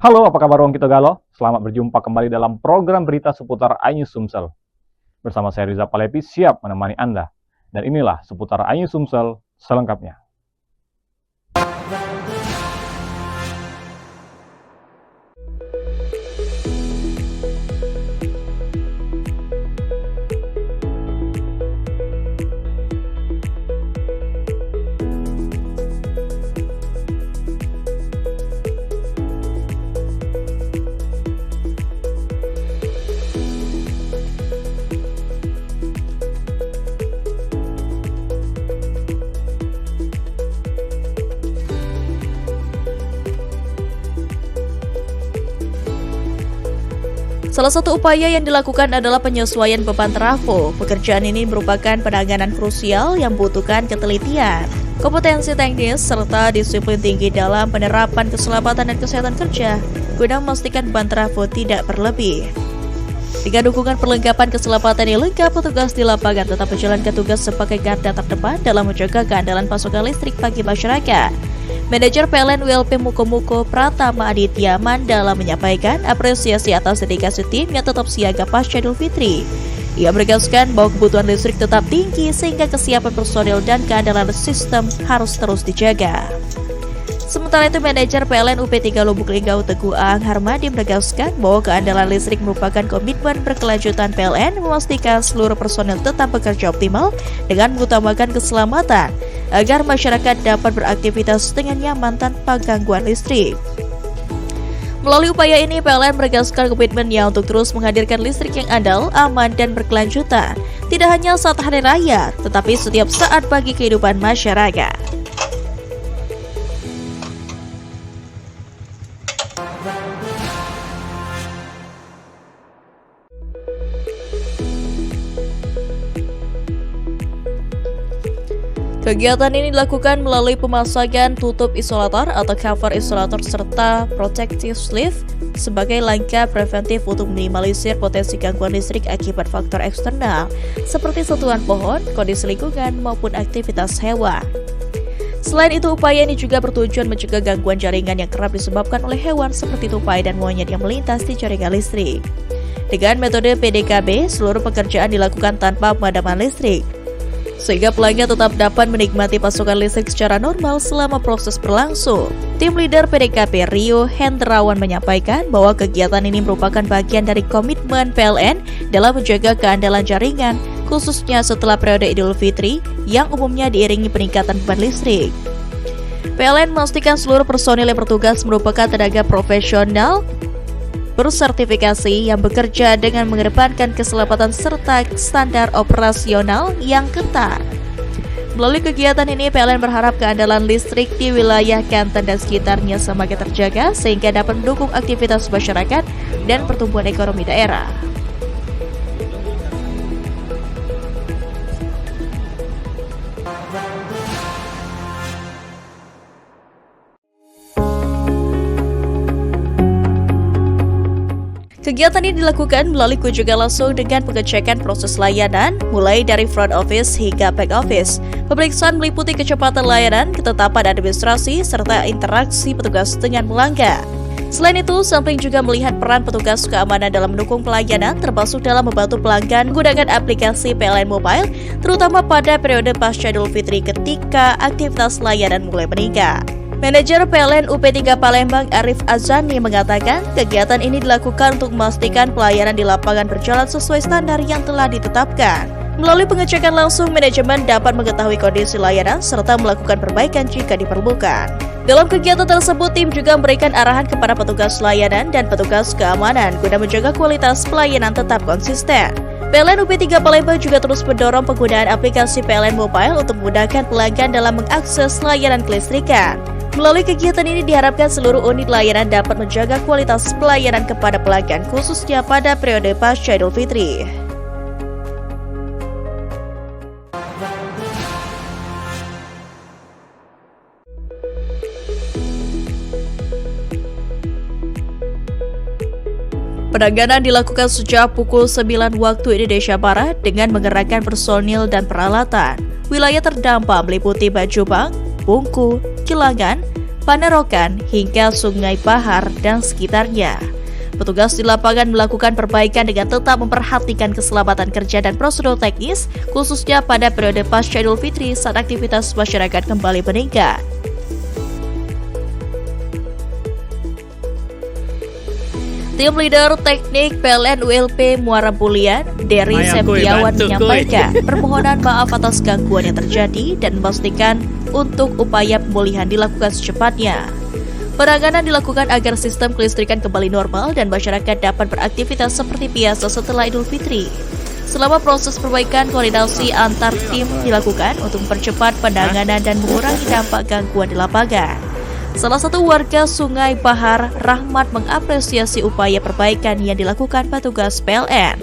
Halo, apa kabar Wong Kito Galo? Selamat berjumpa kembali dalam program berita seputar iNews Sumsel. Bersama saya Riza Palepi siap menemani Anda. Dan inilah seputar iNews Sumsel selengkapnya. Salah satu upaya yang dilakukan adalah penyesuaian beban trafo. Pekerjaan ini merupakan penanganan krusial yang membutuhkan ketelitian, kompetensi teknis, serta disiplin tinggi dalam penerapan keselamatan dan kesehatan kerja guna memastikan beban trafo tidak berlebih. Dengan dukungan perlengkapan keselamatan yang lengkap, petugas di lapangan tetap menjalankan tugas sebagai garda terdepan dalam menjaga keandalan pasokan listrik bagi masyarakat. Manajer PLN WLP Muko Pratama Aditya Mandala menyampaikan apresiasi atas dedikasi tim yang tetap siaga pasca Idul Fitri. Ia menegaskan bahwa kebutuhan listrik tetap tinggi sehingga kesiapan personil dan keandalan sistem harus terus dijaga. Sementara itu, manajer PLN UP3 Lubuk Linggau Teguh Ang Harmadi menegaskan bahwa keandalan listrik merupakan komitmen berkelanjutan PLN memastikan seluruh personil tetap bekerja optimal dengan mengutamakan keselamatan agar masyarakat dapat beraktivitas dengan nyaman tanpa gangguan listrik. Melalui upaya ini, PLN menegaskan komitmennya untuk terus menghadirkan listrik yang andal, aman, dan berkelanjutan, tidak hanya saat hari raya, tetapi setiap saat bagi kehidupan masyarakat. Kegiatan ini dilakukan melalui pemasangan tutup isolator atau cover isolator serta protective sleeve sebagai langkah preventif untuk minimalisir potensi gangguan listrik akibat faktor eksternal seperti sentuhan pohon, kondisi lingkungan, maupun aktivitas hewan. Selain itu, upaya ini juga bertujuan mencegah gangguan jaringan yang kerap disebabkan oleh hewan seperti tupai dan monyet yang melintas di jaringan listrik. Dengan metode PDKB, seluruh pekerjaan dilakukan tanpa pemadaman listrik, sehingga pelanggan tetap dapat menikmati pasokan listrik secara normal selama proses berlangsung. Tim leader PDKB Rio Hendrawan menyampaikan bahwa kegiatan ini merupakan bagian dari komitmen PLN dalam menjaga keandalan jaringan, khususnya setelah periode Idul Fitri yang umumnya diiringi peningkatan beban listrik. PLN memastikan seluruh personil yang bertugas merupakan tenaga profesional bersertifikasi yang bekerja dengan mengedepankan keselamatan serta standar operasional yang ketat. Melalui kegiatan ini, PLN berharap keandalan listrik di wilayah Kanten dan sekitarnya semakin terjaga sehingga dapat mendukung aktivitas masyarakat dan pertumbuhan ekonomi daerah. Kegiatan ini dilakukan melalui kunjungan langsung dengan pengecekan proses layanan, mulai dari front office hingga back office. Pemeriksaan meliputi kecepatan layanan, ketetapan administrasi, serta interaksi petugas dengan pelanggan. Selain itu, sampling juga melihat peran petugas keamanan dalam mendukung pelayanan, termasuk dalam membantu pelanggan menggunakan aplikasi PLN Mobile, terutama pada periode pasca Idul Fitri ketika aktivitas layanan mulai meningkat. Manajer PLN UP3 Palembang Arif Azani mengatakan kegiatan ini dilakukan untuk memastikan pelayanan di lapangan berjalan sesuai standar yang telah ditetapkan. Melalui pengecekan langsung, manajemen dapat mengetahui kondisi layanan serta melakukan perbaikan jika diperlukan. Dalam kegiatan tersebut, tim juga memberikan arahan kepada petugas layanan dan petugas keamanan guna menjaga kualitas pelayanan tetap konsisten. PLN UP3 Palembang juga terus mendorong penggunaan aplikasi PLN Mobile untuk memudahkan pelanggan dalam mengakses layanan kelistrikan. Melalui kegiatan ini diharapkan seluruh unit layanan dapat menjaga kualitas pelayanan kepada pelanggan khususnya pada periode pasca Idul Fitri. Penanganan dilakukan sejak pukul 9 waktu Indonesia Barat dengan mengerahkan personil dan peralatan. Wilayah terdampak meliputi Bajubang, Bungku, Cilangan, Panerokan, hingga Sungai Bahar dan sekitarnya. Petugas di lapangan melakukan perbaikan dengan tetap memperhatikan keselamatan kerja dan prosedur teknis, khususnya pada periode pasca Idul Fitri saat aktivitas masyarakat kembali meningkat. Tim Leader Teknik PLN ULP Muara Bulian, Dery Septiawan menyampaikan permohonan maaf atas gangguan yang terjadi dan memastikan untuk upaya pemulihan dilakukan secepatnya. Penanganan dilakukan agar sistem kelistrikan kembali normal dan masyarakat dapat beraktivitas seperti biasa setelah Idul Fitri. Selama proses perbaikan, koordinasi antar tim dilakukan untuk mempercepat penanganan dan mengurangi dampak gangguan di lapangan. Salah satu warga Sungai Bahar, Rahmat, mengapresiasi upaya perbaikan yang dilakukan petugas PLN.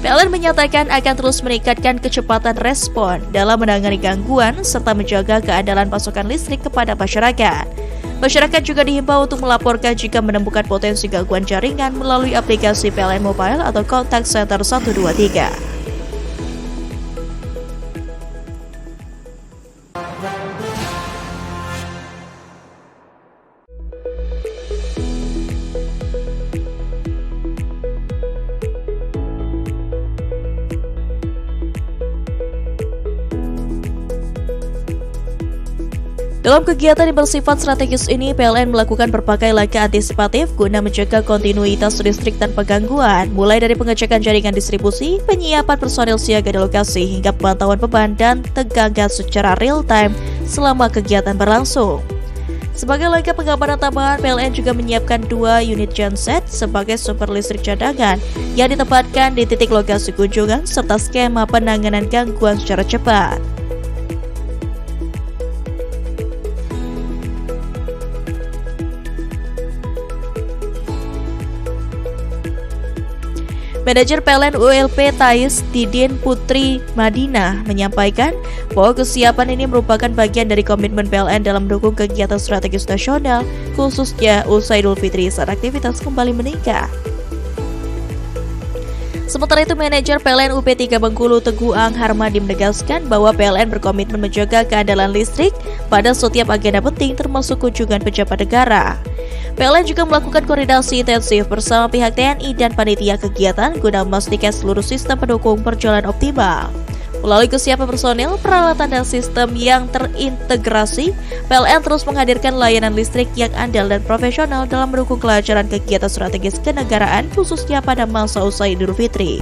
PLN menyatakan akan terus meningkatkan kecepatan respon dalam menangani gangguan serta menjaga keandalan pasokan listrik kepada masyarakat. Masyarakat juga dihimbau untuk melaporkan jika menemukan potensi gangguan jaringan melalui aplikasi PLN Mobile atau Contact Center 123. Dalam kegiatan yang bersifat strategis ini, PLN melakukan berbagai langkah antisipatif guna menjaga kontinuitas listrik tanpa gangguan, mulai dari pengecekan jaringan distribusi, penyiapan personil siaga di lokasi, hingga pemantauan beban dan tegangan secara real-time selama kegiatan berlangsung. Sebagai langkah pengamanan tambahan, PLN juga menyiapkan 2 unit genset sebagai sumber listrik cadangan yang ditempatkan di titik lokasi kunjungan serta skema penanganan gangguan secara cepat. Manajer PLN ULP Thais Didin Putri Madinah menyampaikan bahwa kesiapan ini merupakan bagian dari komitmen PLN dalam mendukung kegiatan strategis nasional, khususnya usai Idul Fitri saat aktivitas kembali meningkat. Sementara itu, manajer PLN UP3 Bengkulu Teguh Ang Harmadi menegaskan bahwa PLN berkomitmen menjaga keandalan listrik pada setiap agenda penting termasuk kunjungan pejabat negara. PLN juga melakukan koordinasi intensif bersama pihak TNI dan panitia kegiatan guna memastikan seluruh sistem pendukung berjalan optimal. Melalui kesiapan personil, peralatan dan sistem yang terintegrasi, PLN terus menghadirkan layanan listrik yang andal dan profesional dalam mendukung kelancaran kegiatan strategis kenegaraan khususnya pada masa usai Idul Fitri.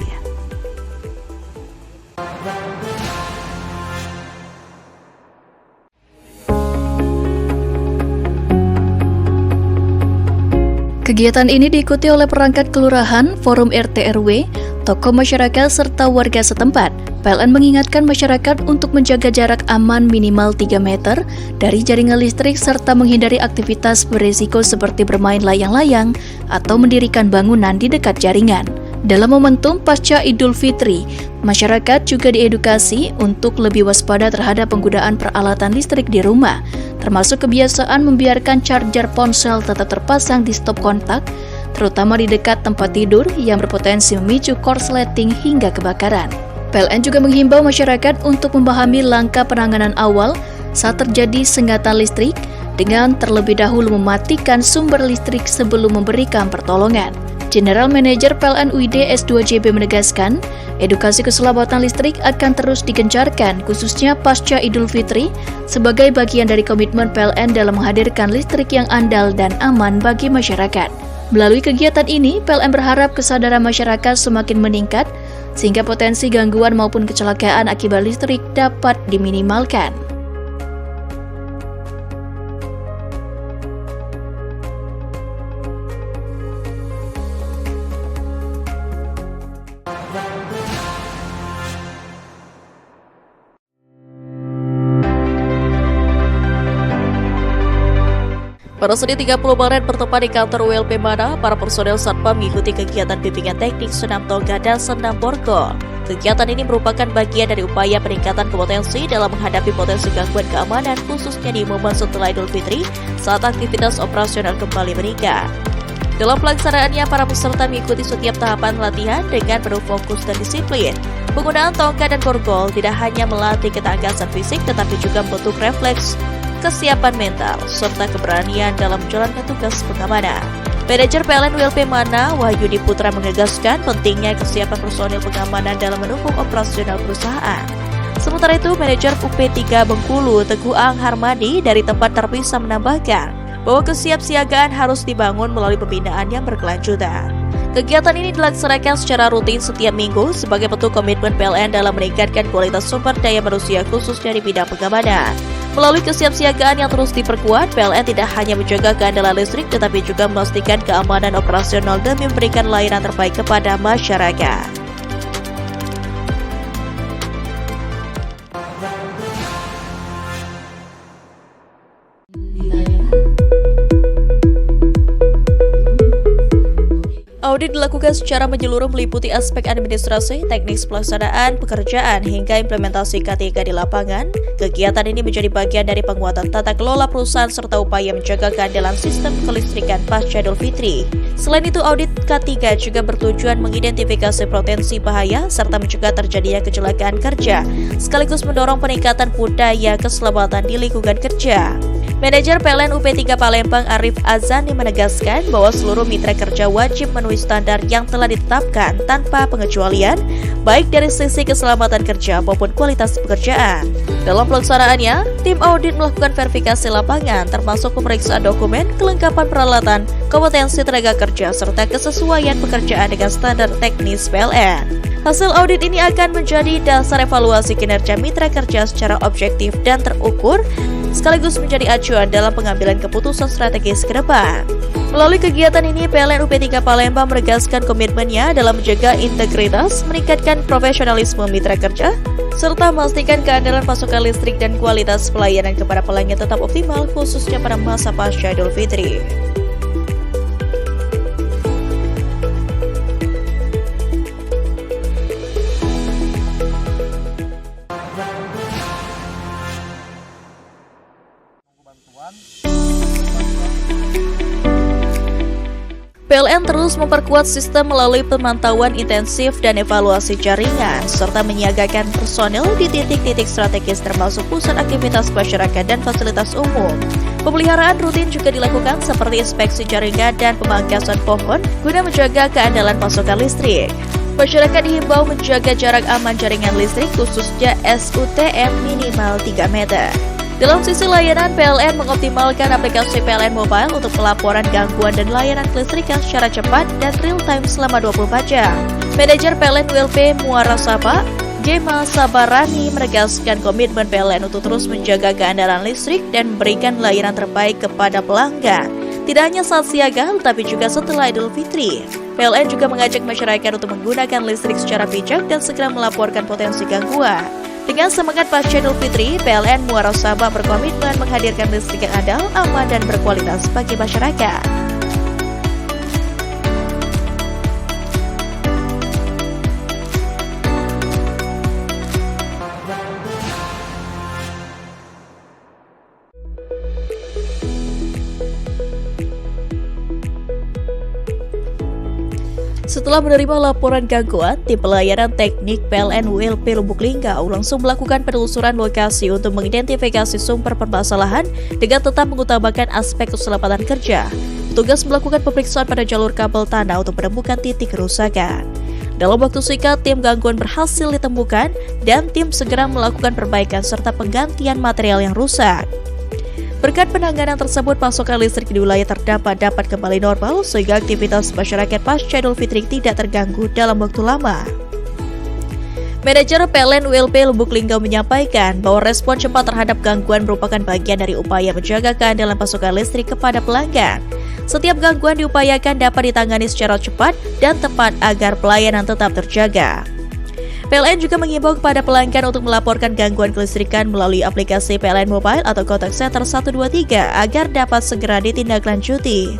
Kegiatan ini diikuti oleh perangkat kelurahan, forum RT RW, tokoh masyarakat serta warga setempat. PLN mengingatkan masyarakat untuk menjaga jarak aman minimal 3 meter dari jaringan listrik serta menghindari aktivitas berisiko seperti bermain layang-layang atau mendirikan bangunan di dekat jaringan. Dalam momentum pasca Idul Fitri, masyarakat juga diedukasi untuk lebih waspada terhadap penggunaan peralatan listrik di rumah, termasuk kebiasaan membiarkan charger ponsel tetap terpasang di stop kontak, terutama di dekat tempat tidur yang berpotensi memicu korsleting hingga kebakaran. PLN juga menghimbau masyarakat untuk memahami langkah penanganan awal saat terjadi sengatan listrik dengan terlebih dahulu mematikan sumber listrik sebelum memberikan pertolongan. General Manager PLN UID S2JB menegaskan, edukasi keselamatan listrik akan terus digencarkan khususnya pasca Idul Fitri sebagai bagian dari komitmen PLN dalam menghadirkan listrik yang andal dan aman bagi masyarakat. Melalui kegiatan ini, PLN berharap kesadaran masyarakat semakin meningkat sehingga potensi gangguan maupun kecelakaan akibat listrik dapat diminimalkan. Pada Senin 30 Maret bertempat di kantor ULP Mana, para personel Satpam mengikuti kegiatan bimbingan teknik senam toga dan senam borgol. Kegiatan ini merupakan bagian dari upaya peningkatan kompetensi dalam menghadapi potensi gangguan keamanan khususnya di momen setelah Idul Fitri saat aktivitas operasional kembali meningkat. Dalam pelaksanaannya, para peserta mengikuti setiap tahapan latihan dengan penuh fokus dan disiplin. Penggunaan tongkat dan borgol tidak hanya melatih ketangkasan fisik tetapi juga membentuk refleks kesiapan mental, serta keberanian dalam menjalankan tugas pengamanan. Manajer PLN WLP Mana, Wahyudi Putra menegaskan pentingnya kesiapan personil pengamanan dalam mendukung operasional perusahaan. Sementara itu, Manajer UP3 Bengkulu, Teguh Ang Harmadi dari tempat terpisah menambahkan bahwa kesiapsiagaan harus dibangun melalui pembinaan yang berkelanjutan. Kegiatan ini dilaksanakan secara rutin setiap minggu sebagai bentuk komitmen PLN dalam meningkatkan kualitas sumber daya manusia khususnya di bidang pengamanan. Melalui kesiapsiagaan yang terus diperkuat, PLN tidak hanya menjaga keandalan listrik tetapi juga memastikan keamanan operasional demi memberikan layanan terbaik kepada masyarakat. Audit dilakukan secara menyeluruh meliputi aspek administrasi, teknis pelaksanaan, pekerjaan, hingga implementasi K3 di lapangan. Kegiatan ini menjadi bagian dari penguatan tata kelola perusahaan serta upaya menjaga keandalan sistem kelistrikan pasca Idul Fitri. Selain itu, audit K3 juga bertujuan mengidentifikasi potensi bahaya serta mencegah terjadinya kecelakaan kerja, sekaligus mendorong peningkatan budaya keselamatan di lingkungan kerja. Manajer PLN UP3 Palembang Arif Azani menegaskan bahwa seluruh mitra kerja wajib memenuhi standar yang telah ditetapkan tanpa pengecualian, baik dari sisi keselamatan kerja maupun kualitas pekerjaan. Dalam pelaksanaannya, tim audit melakukan verifikasi lapangan termasuk pemeriksaan dokumen, kelengkapan peralatan, kompetensi tenaga kerja, serta kesesuaian pekerjaan dengan standar teknis PLN. Hasil audit ini akan menjadi dasar evaluasi kinerja mitra kerja secara objektif dan terukur, sekaligus menjadi acuan dalam pengambilan keputusan strategis ke depan. Melalui kegiatan ini, PLN UP3 Palembang menegaskan komitmennya dalam menjaga integritas, meningkatkan profesionalisme mitra kerja, serta memastikan keandalan pasokan listrik dan kualitas pelayanan kepada pelanggan tetap optimal, khususnya pada masa pasca Idul Fitri. PLN terus memperkuat sistem melalui pemantauan intensif dan evaluasi jaringan, serta menyiagakan personil di titik-titik strategis termasuk pusat aktivitas masyarakat dan fasilitas umum. Pemeliharaan rutin juga dilakukan seperti inspeksi jaringan dan pemangkasan pohon guna menjaga keandalan pasokan listrik. Masyarakat dihimbau menjaga jarak aman jaringan listrik khususnya SUTM minimal 3 meter. Dalam sisi layanan, PLN mengoptimalkan aplikasi PLN Mobile untuk pelaporan gangguan dan layanan kelistrikan secara cepat dan real-time selama 24 jam. Manajer PLN WLP Muara Saba, Gema Sabarani menegaskan komitmen PLN untuk terus menjaga keandalan listrik dan memberikan layanan terbaik kepada pelanggan. Tidak hanya saat siaga, tetapi juga setelah Idul Fitri. PLN juga mengajak masyarakat untuk menggunakan listrik secara bijak dan segera melaporkan potensi gangguan. Dengan semangat pasca Idul Fitri, PLN Muara Sabah berkomitmen menghadirkan listrik yang andal, aman, dan berkualitas bagi masyarakat. Setelah menerima laporan gangguan, tim pelayanan teknik PLN WLP Lubuk Linggau langsung melakukan penelusuran lokasi untuk mengidentifikasi sumber permasalahan dengan tetap mengutamakan aspek keselamatan kerja. Petugas melakukan pemeriksaan pada jalur kabel tanah untuk menemukan titik kerusakan. Dalam waktu singkat, tim gangguan berhasil ditemukan dan tim segera melakukan perbaikan serta penggantian material yang rusak. Berkat penanganan tersebut, pasokan listrik di wilayah terdampak dapat kembali normal sehingga aktivitas masyarakat pasca Idul Fitri tidak terganggu dalam waktu lama. Manajer PLN WLP Lubuk Linggau menyampaikan bahwa respon cepat terhadap gangguan merupakan bagian dari upaya menjaga keandalan pasokan listrik kepada pelanggan. Setiap gangguan diupayakan dapat ditangani secara cepat dan tepat agar pelayanan tetap terjaga. PLN juga mengimbau kepada pelanggan untuk melaporkan gangguan kelistrikan melalui aplikasi PLN Mobile atau Contact Center 123 agar dapat segera ditindaklanjuti.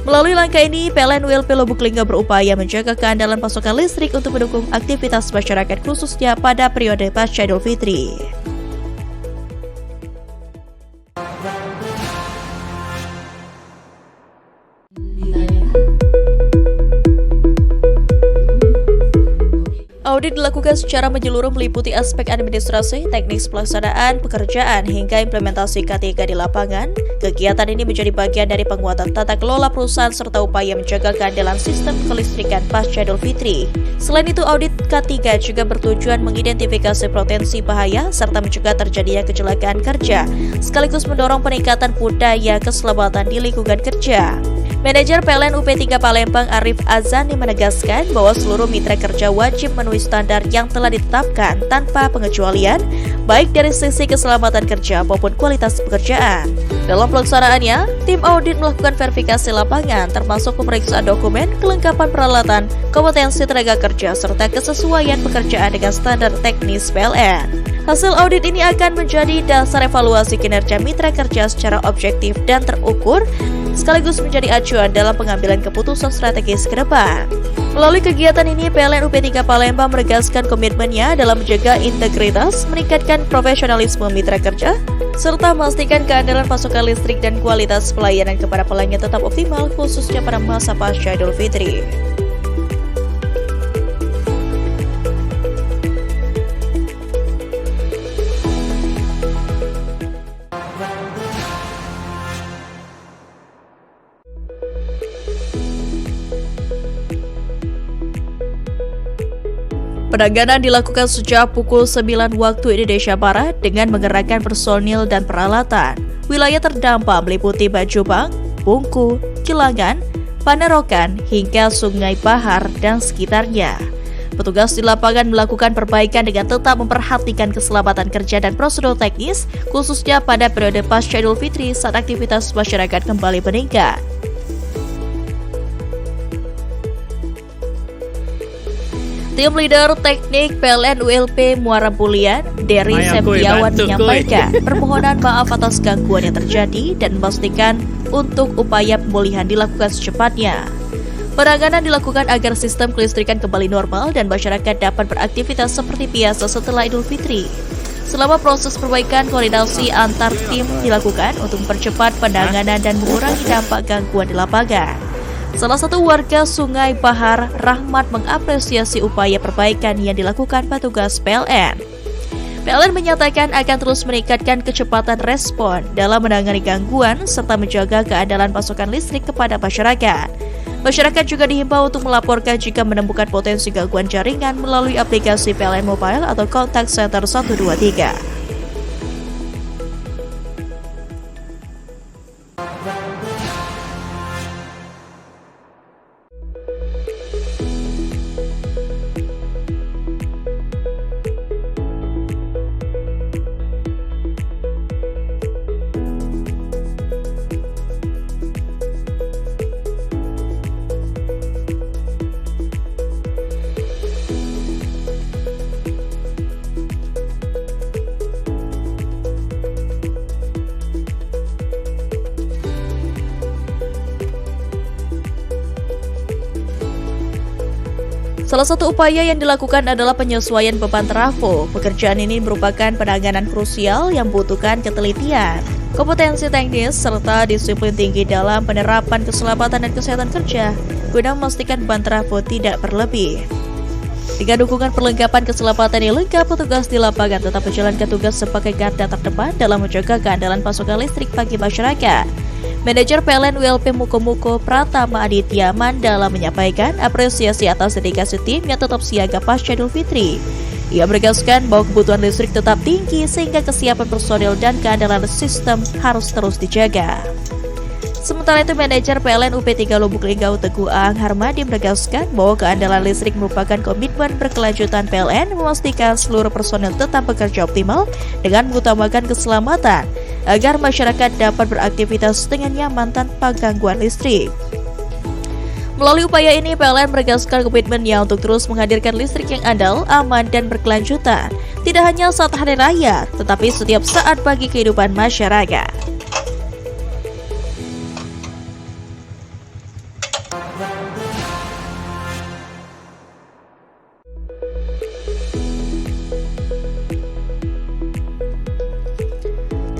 Melalui langkah ini, PLN WLP Lubuk Linggau berupaya menjaga keandalan pasokan listrik untuk mendukung aktivitas masyarakat khususnya pada periode pasca Idul Fitri. audit dilakukan secara menyeluruh meliputi aspek administrasi, teknis pelaksanaan, pekerjaan, hingga implementasi K3 di lapangan. Kegiatan ini menjadi bagian dari penguatan tata kelola perusahaan serta upaya menjaga keandalan sistem kelistrikan pasca Idul Fitri. Selain itu, audit K3 juga bertujuan mengidentifikasi potensi bahaya serta mencegah terjadinya kecelakaan kerja, sekaligus mendorong peningkatan budaya keselamatan di lingkungan kerja. Manajer PLN UP3 Palembang Arif Azani menegaskan bahwa seluruh mitra kerja wajib memenuhi standar yang telah ditetapkan tanpa pengecualian, baik dari sisi keselamatan kerja maupun kualitas pekerjaan. Dalam pelaksanaannya, tim audit melakukan verifikasi lapangan termasuk pemeriksaan dokumen, kelengkapan peralatan, kompetensi tenaga kerja, serta kesesuaian pekerjaan dengan standar teknis PLN. Hasil audit ini akan menjadi dasar evaluasi kinerja mitra kerja secara objektif dan terukur, sekaligus menjadi acuan dalam pengambilan keputusan strategis ke depan. Melalui kegiatan ini, PLN UP3 Palembang menegaskan komitmennya dalam menjaga integritas, meningkatkan profesionalisme mitra kerja, serta memastikan keandalan pasokan listrik dan kualitas pelayanan kepada pelanggan tetap optimal, khususnya pada masa pasca Idul Fitri. Penanganan dilakukan sejak pukul 9 waktu Indonesia Barat dengan mengerahkan personil dan peralatan. Wilayah terdampak meliputi Bajubang, Bungku, Kilangan, Panerokan, hingga Sungai Bahar dan sekitarnya. Petugas di lapangan melakukan perbaikan dengan tetap memperhatikan keselamatan kerja dan prosedur teknis, khususnya pada periode pasca Idul Fitri saat aktivitas masyarakat kembali meningkat. Tim leader teknik PLN ULP Muara Bulian, Dery Septiawan menyampaikan permohonan maaf atas gangguan yang terjadi dan memastikan untuk upaya pemulihan dilakukan secepatnya. Penanganan dilakukan agar sistem kelistrikan kembali normal dan masyarakat dapat beraktivitas seperti biasa setelah Idul Fitri. Selama proses perbaikan, koordinasi antar tim dilakukan untuk mempercepat penanganan dan mengurangi dampak gangguan di lapangan. Salah satu warga Sungai Bahar, Rahmat, mengapresiasi upaya perbaikan yang dilakukan petugas PLN. PLN menyatakan akan terus meningkatkan kecepatan respon dalam menangani gangguan serta menjaga keandalan pasokan listrik kepada masyarakat. Masyarakat juga dihimbau untuk melaporkan jika menemukan potensi gangguan jaringan melalui aplikasi PLN Mobile atau Contact Center 123. Salah satu upaya yang dilakukan adalah penyesuaian beban trafo. Pekerjaan ini merupakan penanganan krusial yang membutuhkan ketelitian, kompetensi teknis, serta disiplin tinggi dalam penerapan keselamatan dan kesehatan kerja guna memastikan beban trafo tidak berlebih. Dengan dukungan perlengkapan keselamatan yang lengkap, petugas di lapangan tetap menjalankan tugas sebagai garda terdepan dalam menjaga keandalan pasokan listrik bagi masyarakat. Manajer PLN ULP Muko Pratama Aditya Mandala menyampaikan apresiasi atas dedikasi tim yang tetap siaga pasca Idul Fitri. Ia menegaskan bahwa kebutuhan listrik tetap tinggi sehingga kesiapan personil dan keandalan sistem harus terus dijaga. Sementara itu, manajer PLN UP3 Lubuk Linggau Teguh Ang Harmadi menegaskan bahwa keandalan listrik merupakan komitmen berkelanjutan PLN memastikan seluruh personil tetap bekerja optimal dengan mengutamakan keselamatan agar masyarakat dapat beraktivitas dengan nyaman tanpa gangguan listrik. Melalui upaya ini, PLN menegaskan komitmennya untuk terus menghadirkan listrik yang andal, aman, dan berkelanjutan, tidak hanya saat hari raya, tetapi setiap saat bagi kehidupan masyarakat.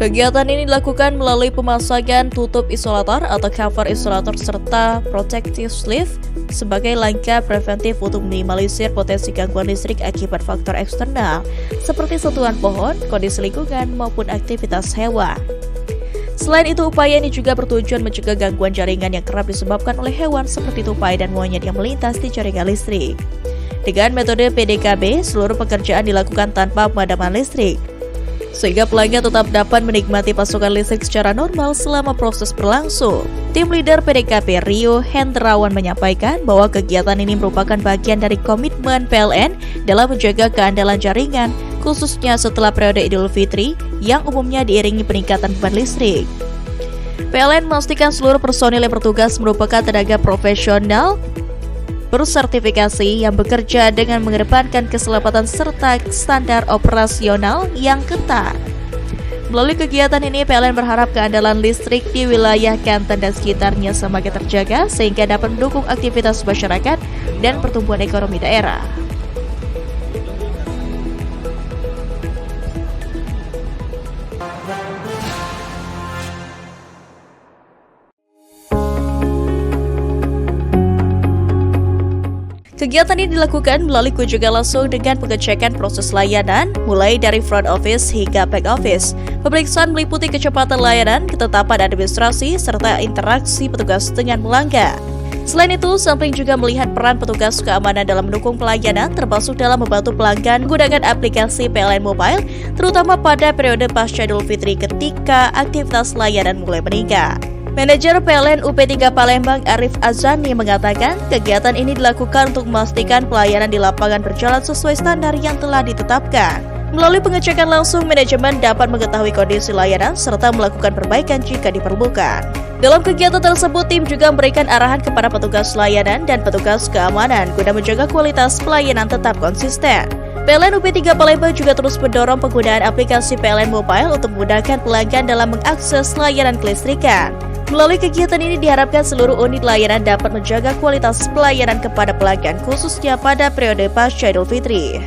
Kegiatan ini dilakukan melalui pemasangan tutup isolator atau cover isolator serta protective sleeve sebagai langkah preventif untuk minimalisir potensi gangguan listrik akibat faktor eksternal seperti sentuhan pohon, kondisi lingkungan, maupun aktivitas hewan. Selain itu, upaya ini juga bertujuan mencegah gangguan jaringan yang kerap disebabkan oleh hewan seperti tupai dan monyet yang melintas di jaringan listrik. Dengan metode PDKB, seluruh pekerjaan dilakukan tanpa pemadaman listrik, sehingga pelanggan tetap dapat menikmati pasokan listrik secara normal selama proses berlangsung. Tim leader PDKB Rio Hendrawan menyampaikan bahwa kegiatan ini merupakan bagian dari komitmen PLN dalam menjaga keandalan jaringan, khususnya setelah periode Idul Fitri yang umumnya diiringi peningkatan beban listrik. PLN memastikan seluruh personil yang bertugas merupakan tenaga profesional bersertifikasi yang bekerja dengan mengedepankan keselamatan serta standar operasional yang ketat. Melalui kegiatan ini, PLN berharap keandalan listrik di wilayah Kanten dan sekitarnya semakin terjaga sehingga dapat mendukung aktivitas masyarakat dan pertumbuhan ekonomi daerah. Kegiatan ini dilakukan melalui kunjungan langsung dengan pengecekan proses layanan, mulai dari front office hingga back office. Pemeriksaan meliputi kecepatan layanan, ketetapan administrasi, serta interaksi petugas dengan pelanggan. Selain itu, sampling juga melihat peran petugas keamanan dalam mendukung pelayanan, termasuk dalam membantu pelanggan menggunakan aplikasi PLN Mobile, terutama pada periode pasca Idul Fitri ketika aktivitas layanan mulai meningkat. Manajer PLN UP3 Palembang Arif Azani mengatakan kegiatan ini dilakukan untuk memastikan pelayanan di lapangan berjalan sesuai standar yang telah ditetapkan. Melalui pengecekan langsung, manajemen dapat mengetahui kondisi layanan serta melakukan perbaikan jika diperlukan. Dalam kegiatan tersebut, tim juga memberikan arahan kepada petugas layanan dan petugas keamanan guna menjaga kualitas pelayanan tetap konsisten. PLN UP3 Palembang juga terus mendorong penggunaan aplikasi PLN Mobile untuk memudahkan pelanggan dalam mengakses layanan kelistrikan. Melalui kegiatan ini diharapkan seluruh unit layanan dapat menjaga kualitas pelayanan kepada pelanggan khususnya pada periode pasca Idul Fitri.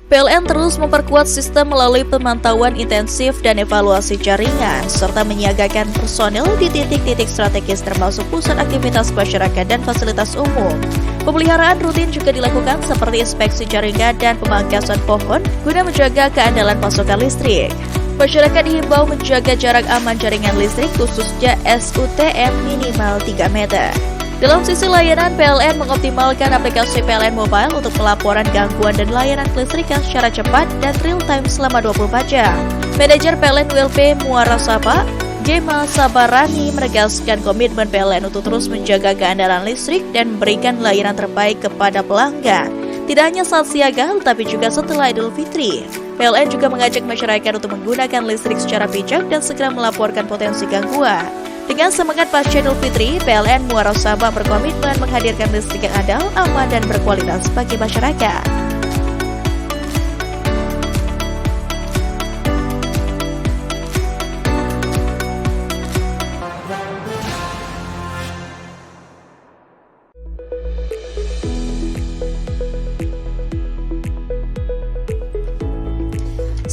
PLN terus memperkuat sistem melalui pemantauan intensif dan evaluasi jaringan, serta menyiagakan personil di titik-titik strategis termasuk pusat aktivitas masyarakat dan fasilitas umum. Pemeliharaan rutin juga dilakukan seperti inspeksi jaringan dan pemangkasan pohon guna menjaga keandalan pasokan listrik. Masyarakat dihimbau menjaga jarak aman jaringan listrik khususnya SUTM minimal 3 meter. Dalam sisi layanan, PLN mengoptimalkan aplikasi PLN Mobile untuk pelaporan gangguan dan layanan kelistrikan secara cepat dan real-time selama 24 jam. Manajer PLN ULP Muara Sapa, Gema Sabarani menegaskan komitmen PLN untuk terus menjaga keandalan listrik dan memberikan layanan terbaik kepada pelanggan. Tidak hanya saat siaga, tapi juga setelah Idul Fitri. PLN juga mengajak masyarakat untuk menggunakan listrik secara bijak dan segera melaporkan potensi gangguan. Dengan semangat pasca Idul Fitri, PLN Muara Sabah berkomitmen menghadirkan listrik yang andal, aman, dan berkualitas bagi masyarakat.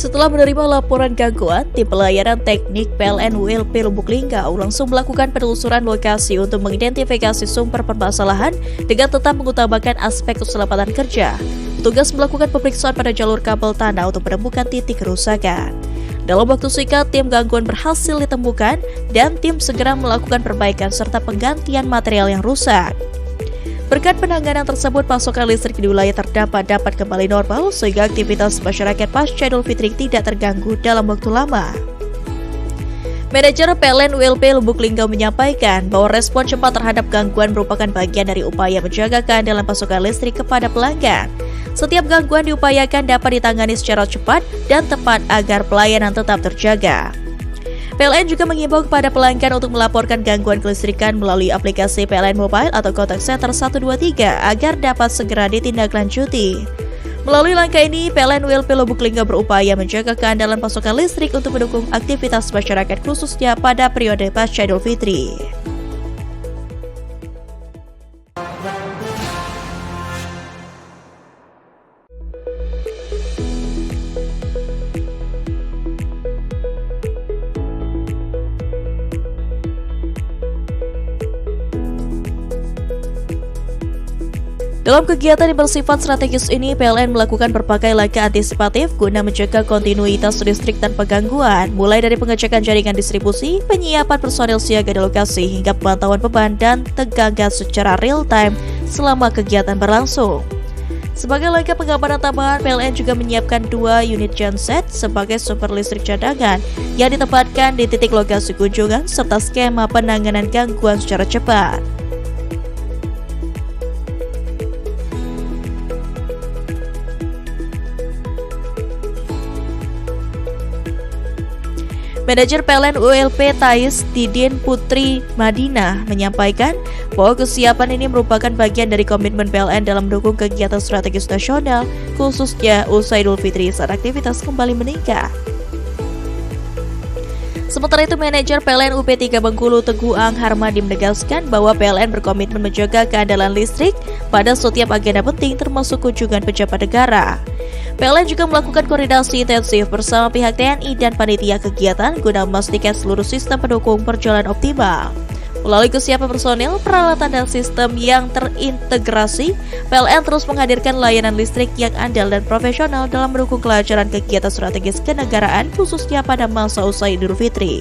Setelah menerima laporan gangguan, tim pelayanan teknik PLN ULP Lubuk Linggau langsung melakukan penelusuran lokasi untuk mengidentifikasi sumber permasalahan dengan tetap mengutamakan aspek keselamatan kerja. Petugas melakukan pemeriksaan pada jalur kabel tanah untuk menemukan titik kerusakan. Dalam waktu singkat, tim gangguan berhasil ditemukan dan tim segera melakukan perbaikan serta penggantian material yang rusak. Berkat penanganan tersebut, pasokan listrik di wilayah terdampak dapat kembali normal sehingga aktivitas masyarakat pasca Idul Fitri tidak terganggu dalam waktu lama. Manajer PLN ULP Lubuk Linggau menyampaikan bahwa respon cepat terhadap gangguan merupakan bagian dari upaya menjaga keandalan pasokan listrik kepada pelanggan. Setiap gangguan diupayakan dapat ditangani secara cepat dan tepat agar pelayanan tetap terjaga. PLN juga mengimbau kepada pelanggan untuk melaporkan gangguan kelistrikan melalui aplikasi PLN Mobile atau Contact Center 123 agar dapat segera ditindaklanjuti. Melalui langkah ini, PLN ULP Lubuk Linggau berupaya menjaga keandalan pasokan listrik untuk mendukung aktivitas masyarakat khususnya pada periode pasca Idul Fitri. Dalam kegiatan yang bersifat strategis ini, PLN melakukan berbagai langkah antisipatif guna menjaga kontinuitas listrik tanpa gangguan, mulai dari pengecekan jaringan distribusi, penyiapan personel siaga di lokasi, hingga pemantauan beban dan tegangan secara real-time selama kegiatan berlangsung. Sebagai langkah pengamanan tambahan, PLN juga menyiapkan 2 unit genset sebagai sumber listrik cadangan yang ditempatkan di titik lokasi kunjungan serta skema penanganan gangguan secara cepat. Manajer PLN ULP Thais Didin Putri Madinah menyampaikan bahwa kesiapan ini merupakan bagian dari komitmen PLN dalam mendukung kegiatan strategis nasional, khususnya usai Idul Fitri saat aktivitas kembali meningkat. Sementara itu, manajer PLN UP3 Bengkulu Teguh Ang Harmadi menegaskan bahwa PLN berkomitmen menjaga keandalan listrik pada setiap agenda penting termasuk kunjungan pejabat negara. PLN juga melakukan koordinasi intensif bersama pihak TNI dan panitia kegiatan guna memastikan seluruh sistem pendukung berjalan optimal. Melalui kesiapan personil, peralatan dan sistem yang terintegrasi, PLN terus menghadirkan layanan listrik yang andal dan profesional dalam mendukung kelancaran kegiatan strategis kenegaraan khususnya pada masa usai Idul Fitri.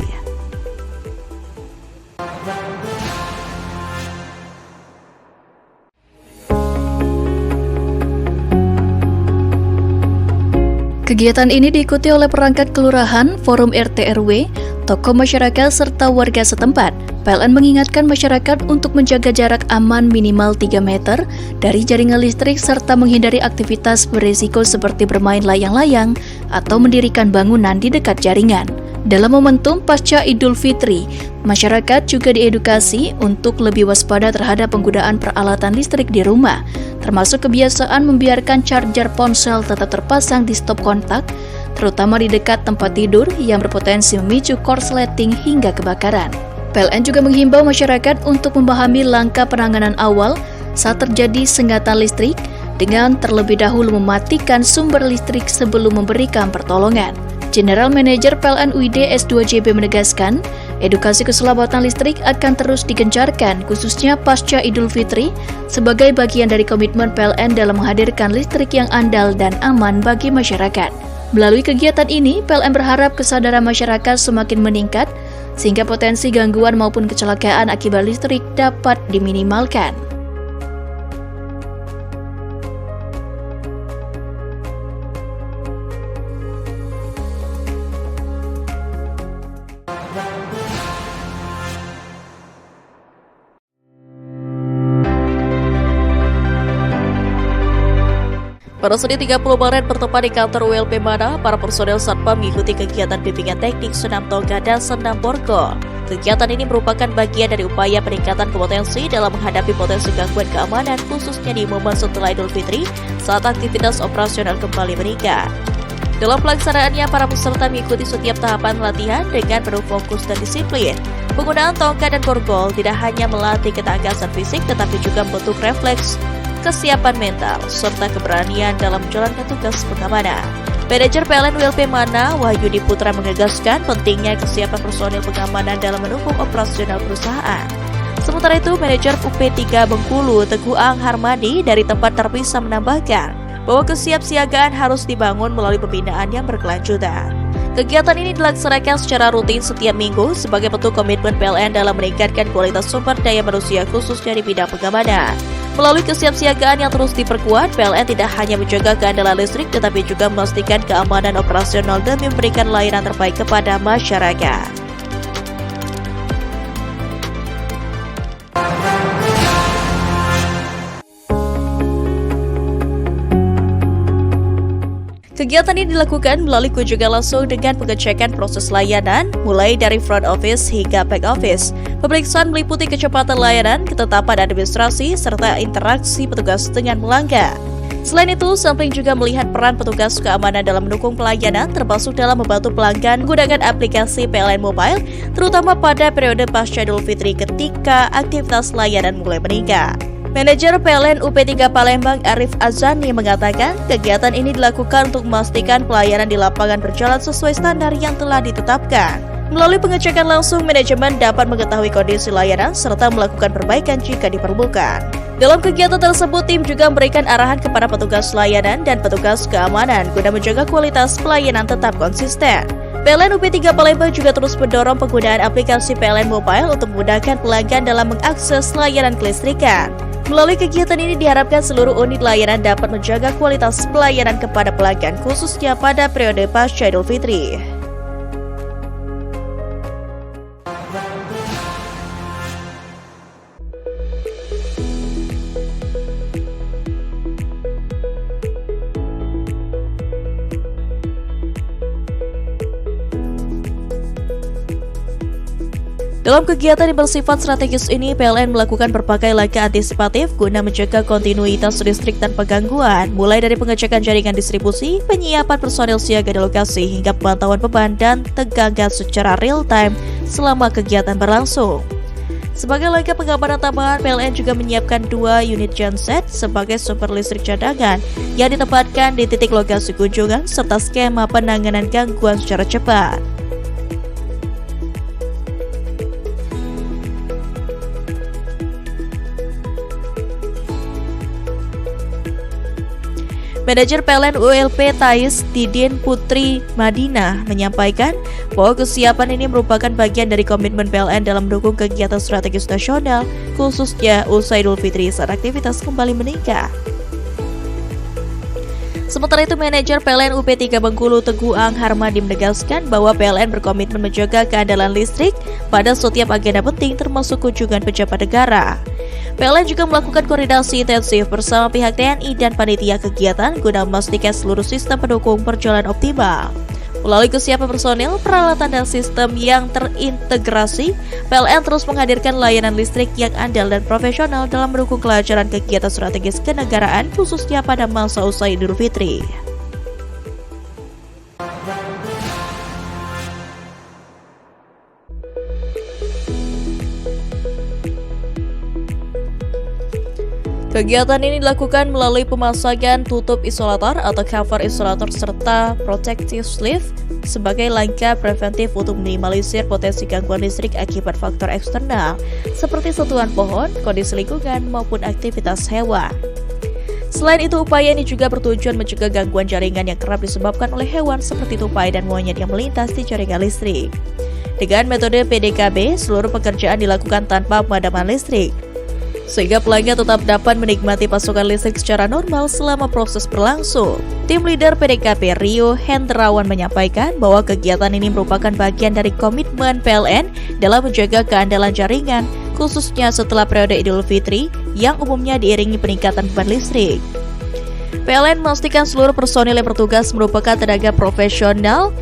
Kegiatan ini diikuti oleh perangkat kelurahan, forum RT RW, tokoh masyarakat, serta warga setempat. PLN mengingatkan masyarakat untuk menjaga jarak aman minimal 3 meter dari jaringan listrik serta menghindari aktivitas berisiko seperti bermain layang-layang atau mendirikan bangunan di dekat jaringan. Dalam momentum pasca Idul Fitri, masyarakat juga diedukasi untuk lebih waspada terhadap penggunaan peralatan listrik di rumah, termasuk kebiasaan membiarkan charger ponsel tetap terpasang di stop kontak, terutama di dekat tempat tidur yang berpotensi memicu korsleting hingga kebakaran. PLN juga menghimbau masyarakat untuk memahami langkah penanganan awal saat terjadi sengatan listrik dengan terlebih dahulu mematikan sumber listrik sebelum memberikan pertolongan. General Manager PLN UID S2JB menegaskan, edukasi keselamatan listrik akan terus digencarkan khususnya pasca Idul Fitri sebagai bagian dari komitmen PLN dalam menghadirkan listrik yang andal dan aman bagi masyarakat. Melalui kegiatan ini, PLN berharap kesadaran masyarakat semakin meningkat sehingga potensi gangguan maupun kecelakaan akibat listrik dapat diminimalkan. Pada Senin 30 Maret bertempat di kantor ULP Mana, para personel Satpam mengikuti kegiatan bimbingan teknik senam toga dan senam borgol. Kegiatan ini merupakan bagian dari upaya peningkatan kompetensi dalam menghadapi potensi gangguan keamanan khususnya di momen setelah Idul Fitri saat aktivitas operasional kembali meningkat. Dalam pelaksanaannya, para peserta mengikuti setiap tahapan latihan dengan penuh fokus dan disiplin. Penggunaan tongkat dan borgol tidak hanya melatih ketangkasan fisik tetapi juga membentuk refleks, kesiapan mental, serta keberanian dalam menjalankan tugas pengamanan. Manajer PLN ULP Mana, Wahyudi Putra menegaskan pentingnya kesiapan personil pengamanan dalam mendukung operasional perusahaan. Sementara itu, Manajer UP3 Bengkulu, Teguh Ang Harmadi dari tempat terpisah menambahkan bahwa kesiapsiagaan harus dibangun melalui pembinaan yang berkelanjutan. Kegiatan ini dilaksanakan secara rutin setiap minggu sebagai bentuk komitmen PLN dalam meningkatkan kualitas sumber daya manusia khususnya di bidang pengamanan. Melalui kesiapsiagaan yang terus diperkuat, PLN tidak hanya menjaga keandalan listrik tetapi juga memastikan keamanan operasional demi memberikan layanan terbaik kepada masyarakat. Kegiatan ini dilakukan melalui kunjungan langsung dengan pengecekan proses layanan, mulai dari front office hingga back office. Pemeriksaan meliputi kecepatan layanan, ketetapan administrasi, serta interaksi petugas dengan pelanggan. Selain itu, sampling juga melihat peran petugas keamanan dalam mendukung pelayanan, termasuk dalam membantu pelanggan menggunakan aplikasi PLN Mobile, terutama pada periode pasca Idul Fitri ketika aktivitas layanan mulai meningkat. Manajer PLN UP3 Palembang Arif Azani mengatakan kegiatan ini dilakukan untuk memastikan pelayanan di lapangan berjalan sesuai standar yang telah ditetapkan. Melalui pengecekan langsung, manajemen dapat mengetahui kondisi layanan serta melakukan perbaikan jika diperlukan. Dalam kegiatan tersebut, tim juga memberikan arahan kepada petugas layanan dan petugas keamanan guna menjaga kualitas pelayanan tetap konsisten. PLN UP 3 Palembang juga terus mendorong penggunaan aplikasi PLN Mobile untuk memudahkan pelanggan dalam mengakses layanan kelistrikan. Melalui kegiatan ini diharapkan seluruh unit layanan dapat menjaga kualitas pelayanan kepada pelanggan khususnya pada periode pasca Idul Fitri. Dalam kegiatan yang bersifat strategis ini, PLN melakukan berbagai langkah antisipatif guna menjaga kontinuitas listrik tanpa gangguan, mulai dari pengecekan jaringan distribusi, penyiapan personel siaga di lokasi, hingga pemantauan beban dan tegangan gas secara real-time selama kegiatan berlangsung. Sebagai langkah pengamanan tambahan, PLN juga menyiapkan 2 unit genset sebagai sumber listrik cadangan yang ditempatkan di titik lokasi kunjungan serta skema penanganan gangguan secara cepat. Manajer PLN ULP Thais Didin Putri Madinah menyampaikan bahwa kesiapan ini merupakan bagian dari komitmen PLN dalam mendukung kegiatan strategis nasional, khususnya usai Idul Fitri saat aktivitas kembali meningkat. Sementara itu, manajer PLN UP 3 Bengkulu Teguh Ang Harmadi menegaskan bahwa PLN berkomitmen menjaga keandalan listrik pada setiap agenda penting termasuk kunjungan pejabat negara. PLN juga melakukan koordinasi intensif bersama pihak TNI dan panitia kegiatan guna memastikan seluruh sistem pendukung berjalan optimal. Melalui kesiapan personil, peralatan dan sistem yang terintegrasi, PLN terus menghadirkan layanan listrik yang andal dan profesional dalam mendukung kelancaran kegiatan strategis kenegaraan khususnya pada masa usai Idul Fitri. Kegiatan ini dilakukan melalui pemasangan tutup isolator atau cover isolator serta protective sleeve sebagai langkah preventif untuk minimalisir potensi gangguan listrik akibat faktor eksternal seperti sentuhan pohon, kondisi lingkungan, maupun aktivitas hewan. Selain itu, upaya ini juga bertujuan mencegah gangguan jaringan yang kerap disebabkan oleh hewan seperti tupai dan monyet yang melintas di jaringan listrik. Dengan metode PDKB, seluruh pekerjaan dilakukan tanpa pemadaman listrik, sehingga pelanggan tetap dapat menikmati pasokan listrik secara normal selama proses berlangsung. Tim leader PDKB Rio Hendrawan menyampaikan bahwa kegiatan ini merupakan bagian dari komitmen PLN dalam menjaga keandalan jaringan, khususnya setelah periode Idul Fitri yang umumnya diiringi peningkatan beban listrik. PLN memastikan seluruh personil yang bertugas merupakan tenaga profesional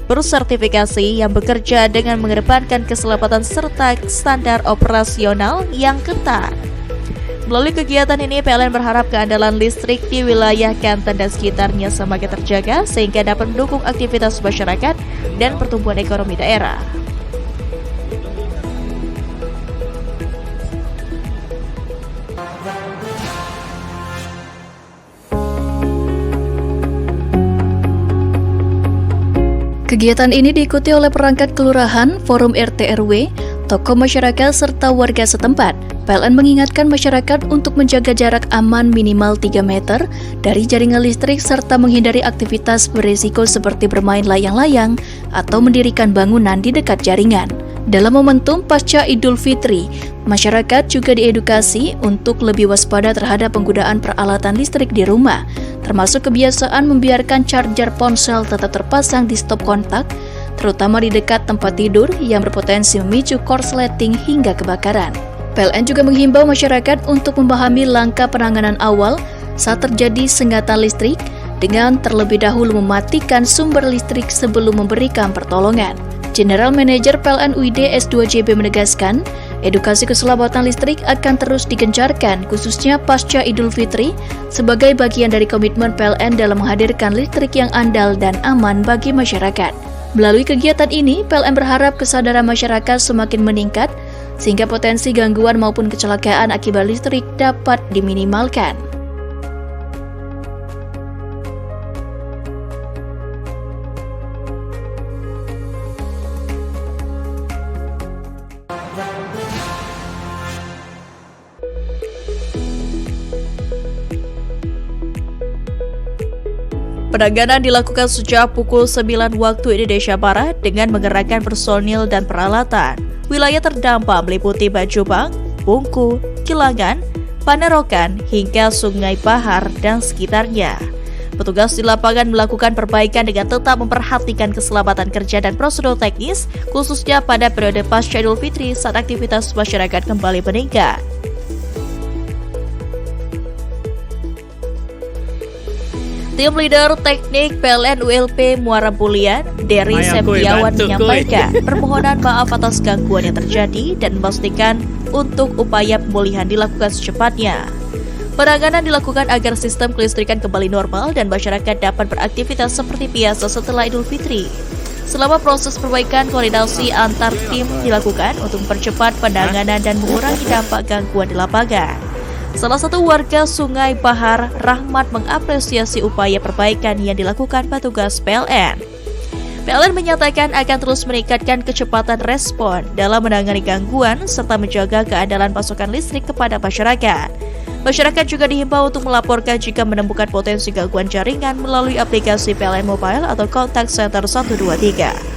bersertifikasi yang bekerja dengan mengedepankan keselamatan serta standar operasional yang ketat. Melalui kegiatan ini, PLN berharap keandalan listrik di wilayah Kanten dan sekitarnya semakin terjaga sehingga dapat mendukung aktivitas masyarakat dan pertumbuhan ekonomi daerah. Kegiatan ini diikuti oleh perangkat kelurahan, forum RT RW, tokoh masyarakat, serta warga setempat. PLN mengingatkan masyarakat untuk menjaga jarak aman minimal 3 meter dari jaringan listrik serta menghindari aktivitas berisiko seperti bermain layang-layang atau mendirikan bangunan di dekat jaringan. Dalam momentum pasca Idul Fitri, masyarakat juga diedukasi untuk lebih waspada terhadap penggunaan peralatan listrik di rumah, termasuk kebiasaan membiarkan charger ponsel tetap terpasang di stop kontak, terutama di dekat tempat tidur yang berpotensi memicu korsleting hingga kebakaran. PLN juga menghimbau masyarakat untuk memahami langkah penanganan awal saat terjadi sengatan listrik dengan terlebih dahulu mematikan sumber listrik sebelum memberikan pertolongan. General Manager PLN UID S2JB menegaskan, edukasi keselamatan listrik akan terus digencarkan khususnya pasca Idul Fitri sebagai bagian dari komitmen PLN dalam menghadirkan listrik yang andal dan aman bagi masyarakat. Melalui kegiatan ini, PLN berharap kesadaran masyarakat semakin meningkat sehingga potensi gangguan maupun kecelakaan akibat listrik dapat diminimalkan. Penanganan dilakukan sejak pukul 9 waktu Indonesia Barat dengan mengerahkan personil dan peralatan. Wilayah terdampak meliputi Bajubang, Bungku, Kilangan, Panerokan, hingga Sungai Bahar dan sekitarnya. Petugas di lapangan melakukan perbaikan dengan tetap memperhatikan keselamatan kerja dan prosedur teknis, khususnya pada periode pasca Idul Fitri saat aktivitas masyarakat kembali meningkat. Tim Leader Teknik PLN ULP Muara Bulian, Dery Septiawan menyampaikan permohonan maaf atas gangguan yang terjadi dan memastikan untuk upaya pemulihan dilakukan secepatnya. Penanganan dilakukan agar sistem kelistrikan kembali normal dan masyarakat dapat beraktivitas seperti biasa setelah Idul Fitri. Selama proses perbaikan, koordinasi antar tim dilakukan untuk mempercepat penanganan dan mengurangi dampak gangguan di lapangan. Salah satu warga Sungai Bahar, Rahmat, mengapresiasi upaya perbaikan yang dilakukan petugas PLN. PLN menyatakan akan terus meningkatkan kecepatan respon dalam menangani gangguan serta menjaga keandalan pasokan listrik kepada masyarakat. Masyarakat juga dihimbau untuk melaporkan jika menemukan potensi gangguan jaringan melalui aplikasi PLN Mobile atau Contact Center 123.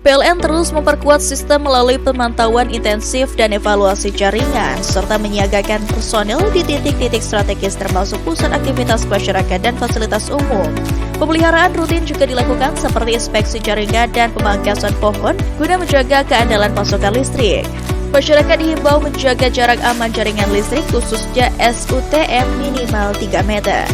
PLN terus memperkuat sistem melalui pemantauan intensif dan evaluasi jaringan, serta menyiagakan personel di titik-titik strategis termasuk pusat aktivitas masyarakat dan fasilitas umum. Pemeliharaan rutin juga dilakukan seperti inspeksi jaringan dan pemangkasan pohon guna menjaga keandalan pasokan listrik. Masyarakat dihimbau menjaga jarak aman jaringan listrik khususnya SUTM minimal 3 meter.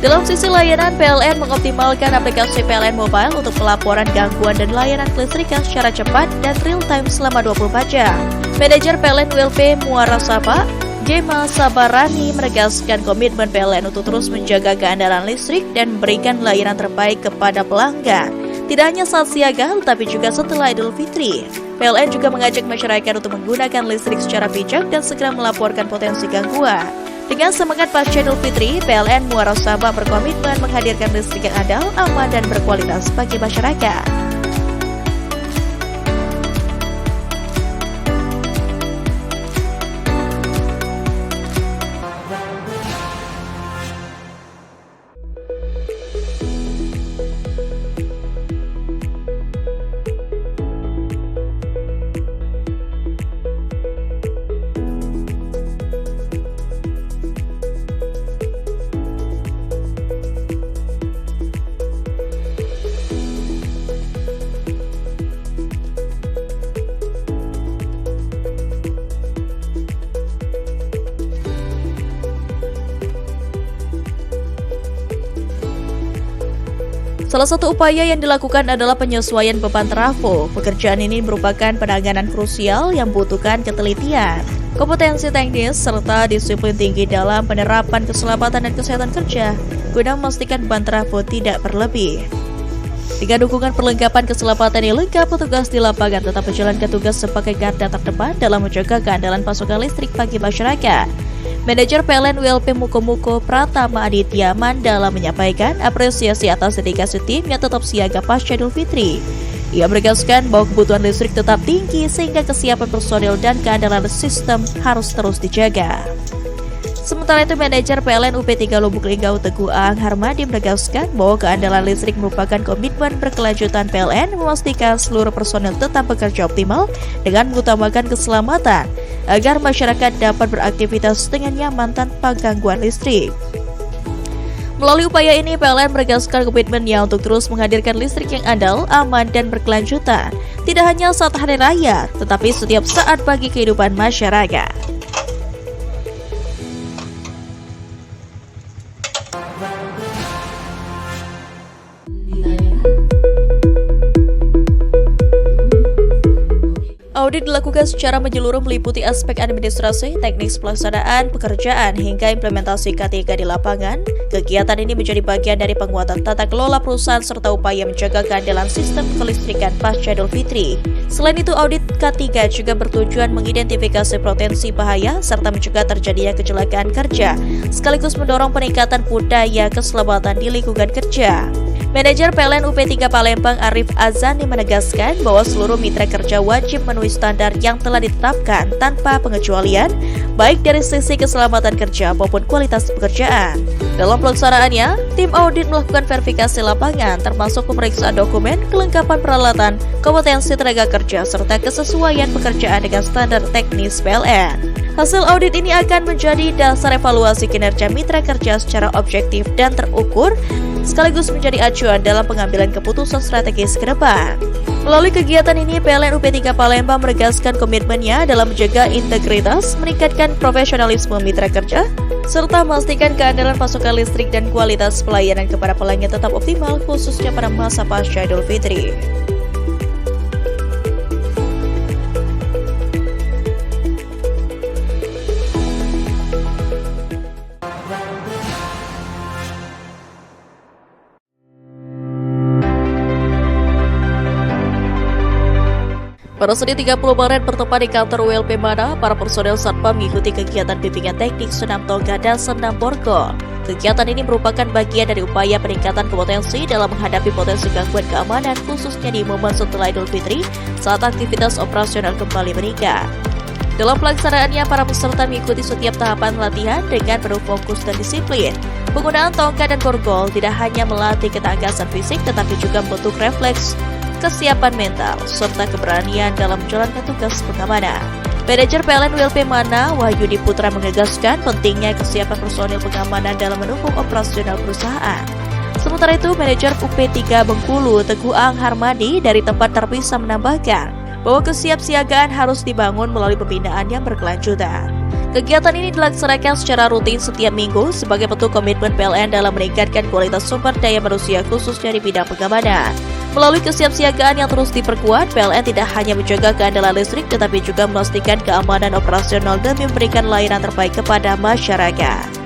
Dalam sisi layanan, PLN mengoptimalkan aplikasi PLN Mobile untuk pelaporan gangguan dan layanan kelistrikan secara cepat dan real-time selama 24 jam. Manajer PLN ULP Muara Sabah, Gema Sabarani, menegaskan komitmen PLN untuk terus menjaga keandalan listrik dan memberikan layanan terbaik kepada pelanggan. Tidak hanya saat siaga, tetapi juga setelah Idul Fitri. PLN juga mengajak masyarakat untuk menggunakan listrik secara bijak dan segera melaporkan potensi gangguan. Dengan semangat pasca Idul Fitri, PLN Muara Sabah berkomitmen menghadirkan listrik yang andal, aman, dan berkualitas bagi masyarakat. Salah satu upaya yang dilakukan adalah penyesuaian beban trafo. Pekerjaan ini merupakan penanganan krusial yang membutuhkan ketelitian, kompetensi teknis, serta disiplin tinggi dalam penerapan keselamatan dan kesehatan kerja guna memastikan beban trafo tidak berlebih. Dengan dukungan perlengkapan keselamatan yang lengkap, petugas di lapangan tetap menjalankan tugas sebagai garda terdepan dalam menjaga keandalan pasokan listrik bagi masyarakat. Manajer PLN ULP Muko Pratama Aditya Mandala menyampaikan apresiasi atas dedikasi tim yang tetap siaga pasca Idul Fitri. Ia menegaskan bahwa kebutuhan listrik tetap tinggi sehingga kesiapan personil dan keandalan sistem harus terus dijaga. Sementara itu, manajer PLN UP3 Lubuk Linggau Teguh Ang Harmadi menegaskan bahwa keandalan listrik merupakan komitmen berkelanjutan PLN memastikan seluruh personil tetap bekerja optimal dengan mengutamakan keselamatan agar masyarakat dapat beraktivitas dengan nyaman tanpa gangguan listrik. Melalui upaya ini, PLN menegaskan komitmennya untuk terus menghadirkan listrik yang andal, aman, dan berkelanjutan, tidak hanya saat hari raya, tetapi setiap saat bagi kehidupan masyarakat. Audit dilakukan secara menyeluruh meliputi aspek administrasi, teknis pelaksanaan, pekerjaan, hingga implementasi K3 di lapangan. Kegiatan ini menjadi bagian dari penguatan tata kelola perusahaan serta upaya menjaga keandalan sistem kelistrikan pasca Idul Fitri. Selain itu, audit K3 juga bertujuan mengidentifikasi potensi bahaya serta mencegah terjadinya kecelakaan kerja, sekaligus mendorong peningkatan budaya keselamatan di lingkungan kerja. Manajer PLN UP3 Palembang Arif Azani menegaskan bahwa seluruh mitra kerja wajib memenuhi standar yang telah ditetapkan tanpa pengecualian, baik dari sisi keselamatan kerja maupun kualitas pekerjaan. Dalam pelaksanaannya, tim audit melakukan verifikasi lapangan termasuk pemeriksaan dokumen, kelengkapan peralatan, kompetensi tenaga kerja, serta kesesuaian pekerjaan dengan standar teknis PLN. Hasil audit ini akan menjadi dasar evaluasi kinerja mitra kerja secara objektif dan terukur, sekaligus menjadi acuan dalam pengambilan keputusan strategis ke depan. Melalui kegiatan ini, PLN UP3 Palembang menegaskan komitmennya dalam menjaga integritas, meningkatkan profesionalisme mitra kerja, serta memastikan keandalan pasokan listrik dan kualitas pelayanan kepada pelanggan tetap optimal, khususnya pada masa pasca Idul Fitri. Pada Senin 30 Maret bertempat di kantor WLP Mana, para personel Satpam mengikuti kegiatan bimbingan teknik senam toga dan senam borgol. Kegiatan ini merupakan bagian dari upaya peningkatan kompetensi dalam menghadapi potensi gangguan keamanan, khususnya di momen setelah Idul Fitri saat aktivitas operasional kembali meningkat. Dalam pelaksanaannya, para peserta mengikuti setiap tahapan latihan dengan penuh fokus dan disiplin. Penggunaan tongkat dan borgol tidak hanya melatih ketangkasan fisik, tetapi juga membentuk refleks, kesiapan mental, serta keberanian dalam menjalankan tugas pengamanan. Manajer PLN WLP Mana, Wahyudi Putra menegaskan pentingnya kesiapan personil pengamanan dalam mendukung operasional perusahaan. Sementara itu, Manajer UP3 Bengkulu, Teguh Ang Harmadi dari tempat terpisah menambahkan bahwa kesiapsiagaan harus dibangun melalui pembinaan yang berkelanjutan. Kegiatan ini dilaksanakan secara rutin setiap minggu sebagai bentuk komitmen PLN dalam meningkatkan kualitas sumber daya manusia khususnya di bidang pengamanan. Melalui kesiapsiagaan yang terus diperkuat, PLN tidak hanya menjaga keandalan listrik tetapi juga memastikan keamanan operasional demi memberikan layanan terbaik kepada masyarakat.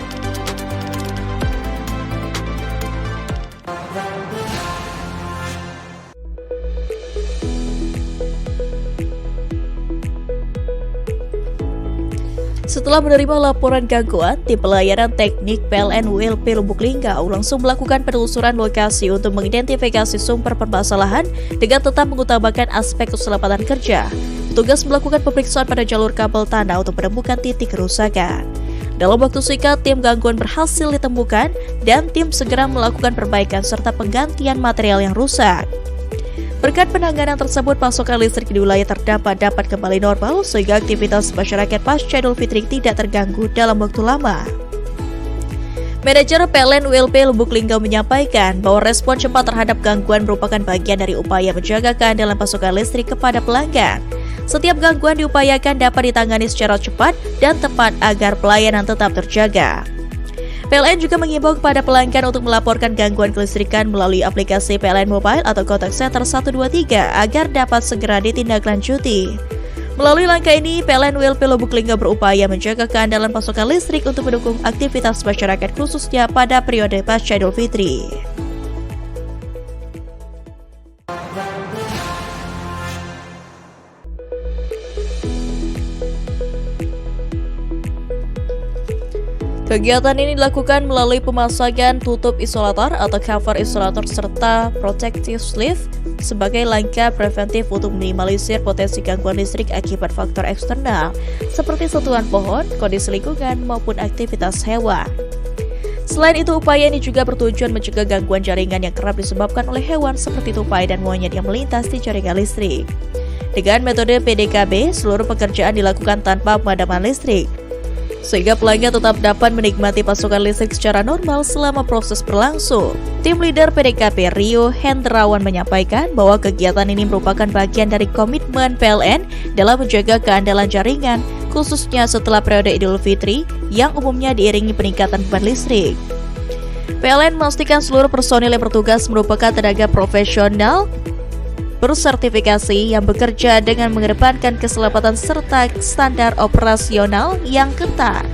Setelah menerima laporan gangguan, tim pelayanan teknik PLN WLP Lubuk Linggau langsung melakukan penelusuran lokasi untuk mengidentifikasi sumber permasalahan dengan tetap mengutamakan aspek keselamatan kerja. Petugas melakukan pemeriksaan pada jalur kabel tanah untuk menemukan titik kerusakan. Dalam waktu singkat, tim gangguan berhasil ditemukan dan tim segera melakukan perbaikan serta penggantian material yang rusak. Berkat penanganan tersebut, pasokan listrik di wilayah terdampak dapat kembali normal sehingga aktivitas masyarakat pasca Idul Fitri tidak terganggu dalam waktu lama. Manajer PLN WLP Lubuk Linggau menyampaikan bahwa respon cepat terhadap gangguan merupakan bagian dari upaya menjaga keandalan pasokan listrik kepada pelanggan. Setiap gangguan diupayakan dapat ditangani secara cepat dan tepat agar pelayanan tetap terjaga. PLN juga mengimbau kepada pelanggan untuk melaporkan gangguan kelistrikan melalui aplikasi PLN Mobile atau Contact Center 123 agar dapat segera ditindaklanjuti. Melalui langkah ini, PLN WLP Lubuk Linggau berupaya menjaga keandalan pasokan listrik untuk mendukung aktivitas masyarakat khususnya pada periode pasca Idul Fitri. Kegiatan ini dilakukan melalui pemasangan tutup isolator atau cover isolator serta protective sleeve sebagai langkah preventif untuk minimalisir potensi gangguan listrik akibat faktor eksternal seperti sentuhan pohon, kondisi lingkungan, maupun aktivitas hewan. Selain itu, upaya ini juga bertujuan mencegah gangguan jaringan yang kerap disebabkan oleh hewan seperti tupai dan monyet yang melintas di jaringan listrik. Dengan metode PDKB, seluruh pekerjaan dilakukan tanpa pemadaman listrik, sehingga pelanggan tetap dapat menikmati pasokan listrik secara normal selama proses berlangsung. Tim leader PDKB Rio Hendrawan menyampaikan bahwa kegiatan ini merupakan bagian dari komitmen PLN dalam menjaga keandalan jaringan, khususnya setelah periode Idul Fitri yang umumnya diiringi peningkatan beban listrik. PLN memastikan seluruh personil yang bertugas merupakan tenaga profesional bersertifikasi yang bekerja dengan mengedepankan keselamatan serta standar operasional yang ketat.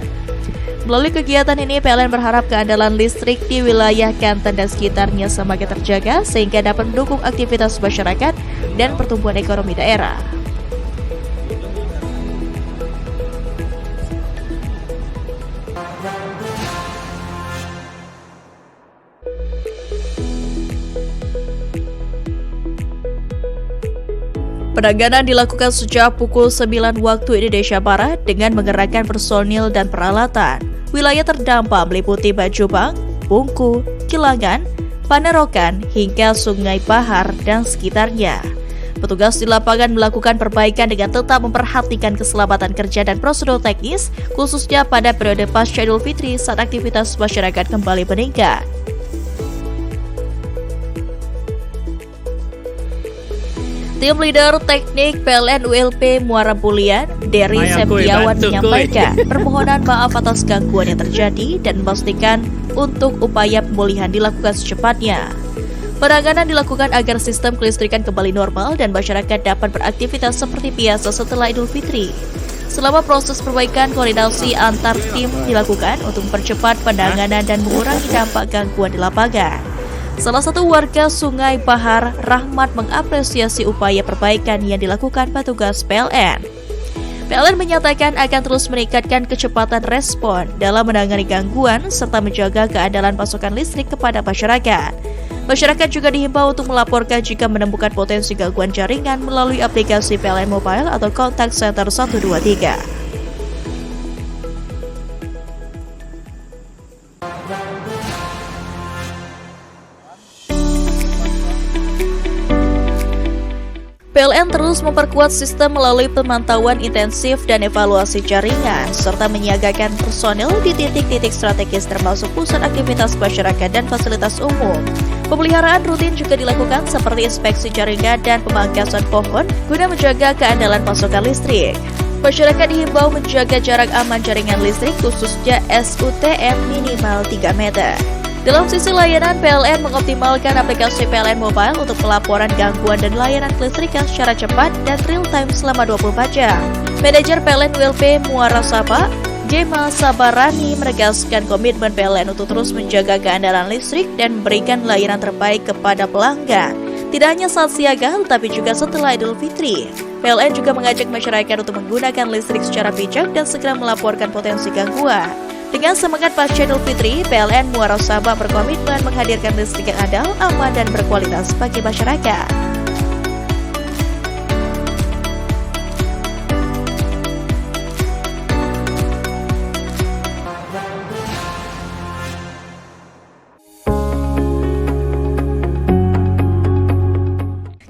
Melalui kegiatan ini, PLN berharap keandalan listrik di wilayah Kanten dan sekitarnya semakin terjaga sehingga dapat mendukung aktivitas masyarakat dan pertumbuhan ekonomi daerah. Penanganan dilakukan sejak pukul 9 waktu Indonesia Barat dengan mengerahkan personil dan peralatan. Wilayah terdampak meliputi Bajubang, Bungku, Kilangan, Panerokan, hingga Sungai Bahar dan sekitarnya. Petugas di lapangan melakukan perbaikan dengan tetap memperhatikan keselamatan kerja dan prosedur teknis, khususnya pada periode pasca Idul Fitri saat aktivitas masyarakat kembali meningkat. Tim Leader Teknik PLN ULP Muara Bulian, Dery Septiawan menyampaikan permohonan maaf atas gangguan yang terjadi dan memastikan untuk upaya pemulihan dilakukan secepatnya. Penanganan dilakukan agar sistem kelistrikan kembali normal dan masyarakat dapat beraktivitas seperti biasa setelah Idul Fitri. Selama proses perbaikan, koordinasi antar tim dilakukan untuk mempercepat penanganan dan mengurangi dampak gangguan di lapangan. Salah satu warga Sungai Bahar, Rahmat, mengapresiasi upaya perbaikan yang dilakukan petugas PLN. PLN menyatakan akan terus meningkatkan kecepatan respon dalam menangani gangguan serta menjaga keandalan pasokan listrik kepada masyarakat. Masyarakat juga dihimbau untuk melaporkan jika menemukan potensi gangguan jaringan melalui aplikasi PLN Mobile atau Contact Center 123. PLN terus memperkuat sistem melalui pemantauan intensif dan evaluasi jaringan, serta menyiagakan personel di titik-titik strategis termasuk pusat aktivitas masyarakat dan fasilitas umum. Pemeliharaan rutin juga dilakukan seperti inspeksi jaringan dan pemangkasan pohon guna menjaga keandalan pasokan listrik. Masyarakat dihimbau menjaga jarak aman jaringan listrik khususnya SUTM minimal 3 meter. Dalam sisi layanan, PLN mengoptimalkan aplikasi PLN Mobile untuk pelaporan gangguan dan layanan kelistrikan secara cepat dan real-time selama 24 jam. Manajer PLN ULP Muara Sabah, Gema Sabarani, menegaskan komitmen PLN untuk terus menjaga keandalan listrik dan memberikan layanan terbaik kepada pelanggan. Tidak hanya saat siaga, tetapi juga setelah Idul Fitri. PLN juga mengajak masyarakat untuk menggunakan listrik secara bijak dan segera melaporkan potensi gangguan. Dengan semangat pasca Idul Fitri, PLN Muara Sabah berkomitmen menghadirkan listrik yang adil, aman, dan berkualitas bagi masyarakat.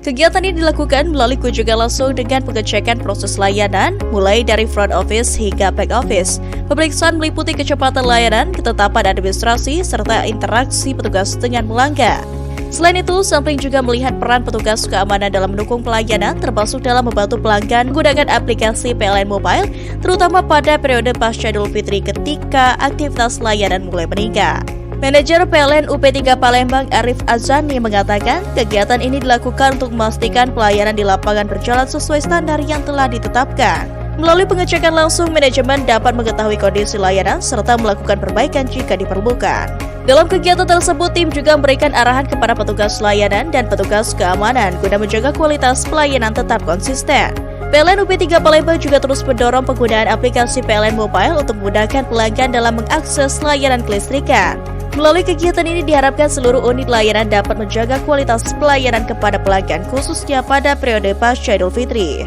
Kegiatan ini dilakukan melalui kunjungan langsung dengan pengecekan proses layanan, mulai dari front office hingga back office. Pemeriksaan meliputi kecepatan layanan, ketetapan administrasi, serta interaksi petugas dengan pelanggan. Selain itu, sampling juga melihat peran petugas keamanan dalam mendukung pelayanan, termasuk dalam membantu pelanggan menggunakan aplikasi PLN Mobile, terutama pada periode pasca Idul Fitri ketika aktivitas layanan mulai meningkat. Manajer PLN UP3 Palembang Arif Azani mengatakan kegiatan ini dilakukan untuk memastikan pelayanan di lapangan berjalan sesuai standar yang telah ditetapkan. Melalui pengecekan langsung, manajemen dapat mengetahui kondisi layanan serta melakukan perbaikan jika diperlukan. Dalam kegiatan tersebut, tim juga memberikan arahan kepada petugas layanan dan petugas keamanan guna menjaga kualitas pelayanan tetap konsisten. PLN UP3 Palembang juga terus mendorong penggunaan aplikasi PLN Mobile untuk memudahkan pelanggan dalam mengakses layanan kelistrikan. Melalui kegiatan ini diharapkan seluruh unit layanan dapat menjaga kualitas pelayanan kepada pelanggan khususnya pada periode pasca Idul Fitri.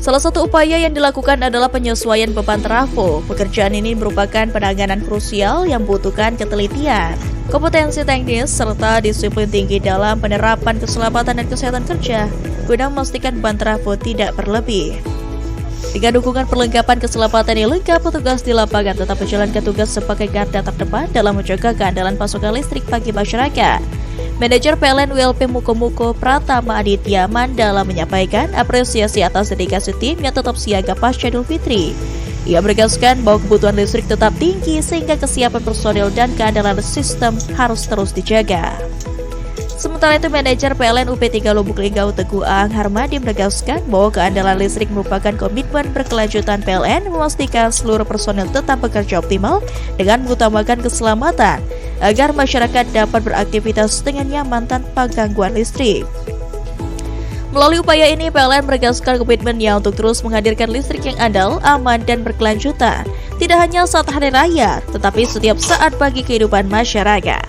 Salah satu upaya yang dilakukan adalah penyesuaian beban trafo. Pekerjaan ini merupakan penanganan krusial yang membutuhkan ketelitian, kompetensi teknis, serta disiplin tinggi dalam penerapan keselamatan dan kesehatan kerja guna memastikan beban trafo tidak berlebih. Dengan dukungan perlengkapan keselamatan yang lengkap, petugas di lapangan tetap menjalankan tugas sebagai garda terdepan dalam menjaga keandalan pasokan listrik bagi masyarakat. Manajer PLN ULP Muko Pratama Aditya Mandala menyampaikan apresiasi atas dedikasi tim yang tetap siaga pasca Idul Fitri. Ia menegaskan bahwa kebutuhan listrik tetap tinggi sehingga kesiapan personil dan keandalan sistem harus terus dijaga. Sementara itu, manajer PLN UP3 Lubuk Linggau Teguh Ang Harmadi menegaskan bahwa keandalan listrik merupakan komitmen berkelanjutan PLN memastikan seluruh personil tetap bekerja optimal dengan mengutamakan keselamatan agar masyarakat dapat beraktivitas dengan nyaman tanpa gangguan listrik. Melalui upaya ini, PLN menegaskan komitmennya untuk terus menghadirkan listrik yang andal, aman, dan berkelanjutan, tidak hanya saat hari raya, tetapi setiap saat bagi kehidupan masyarakat.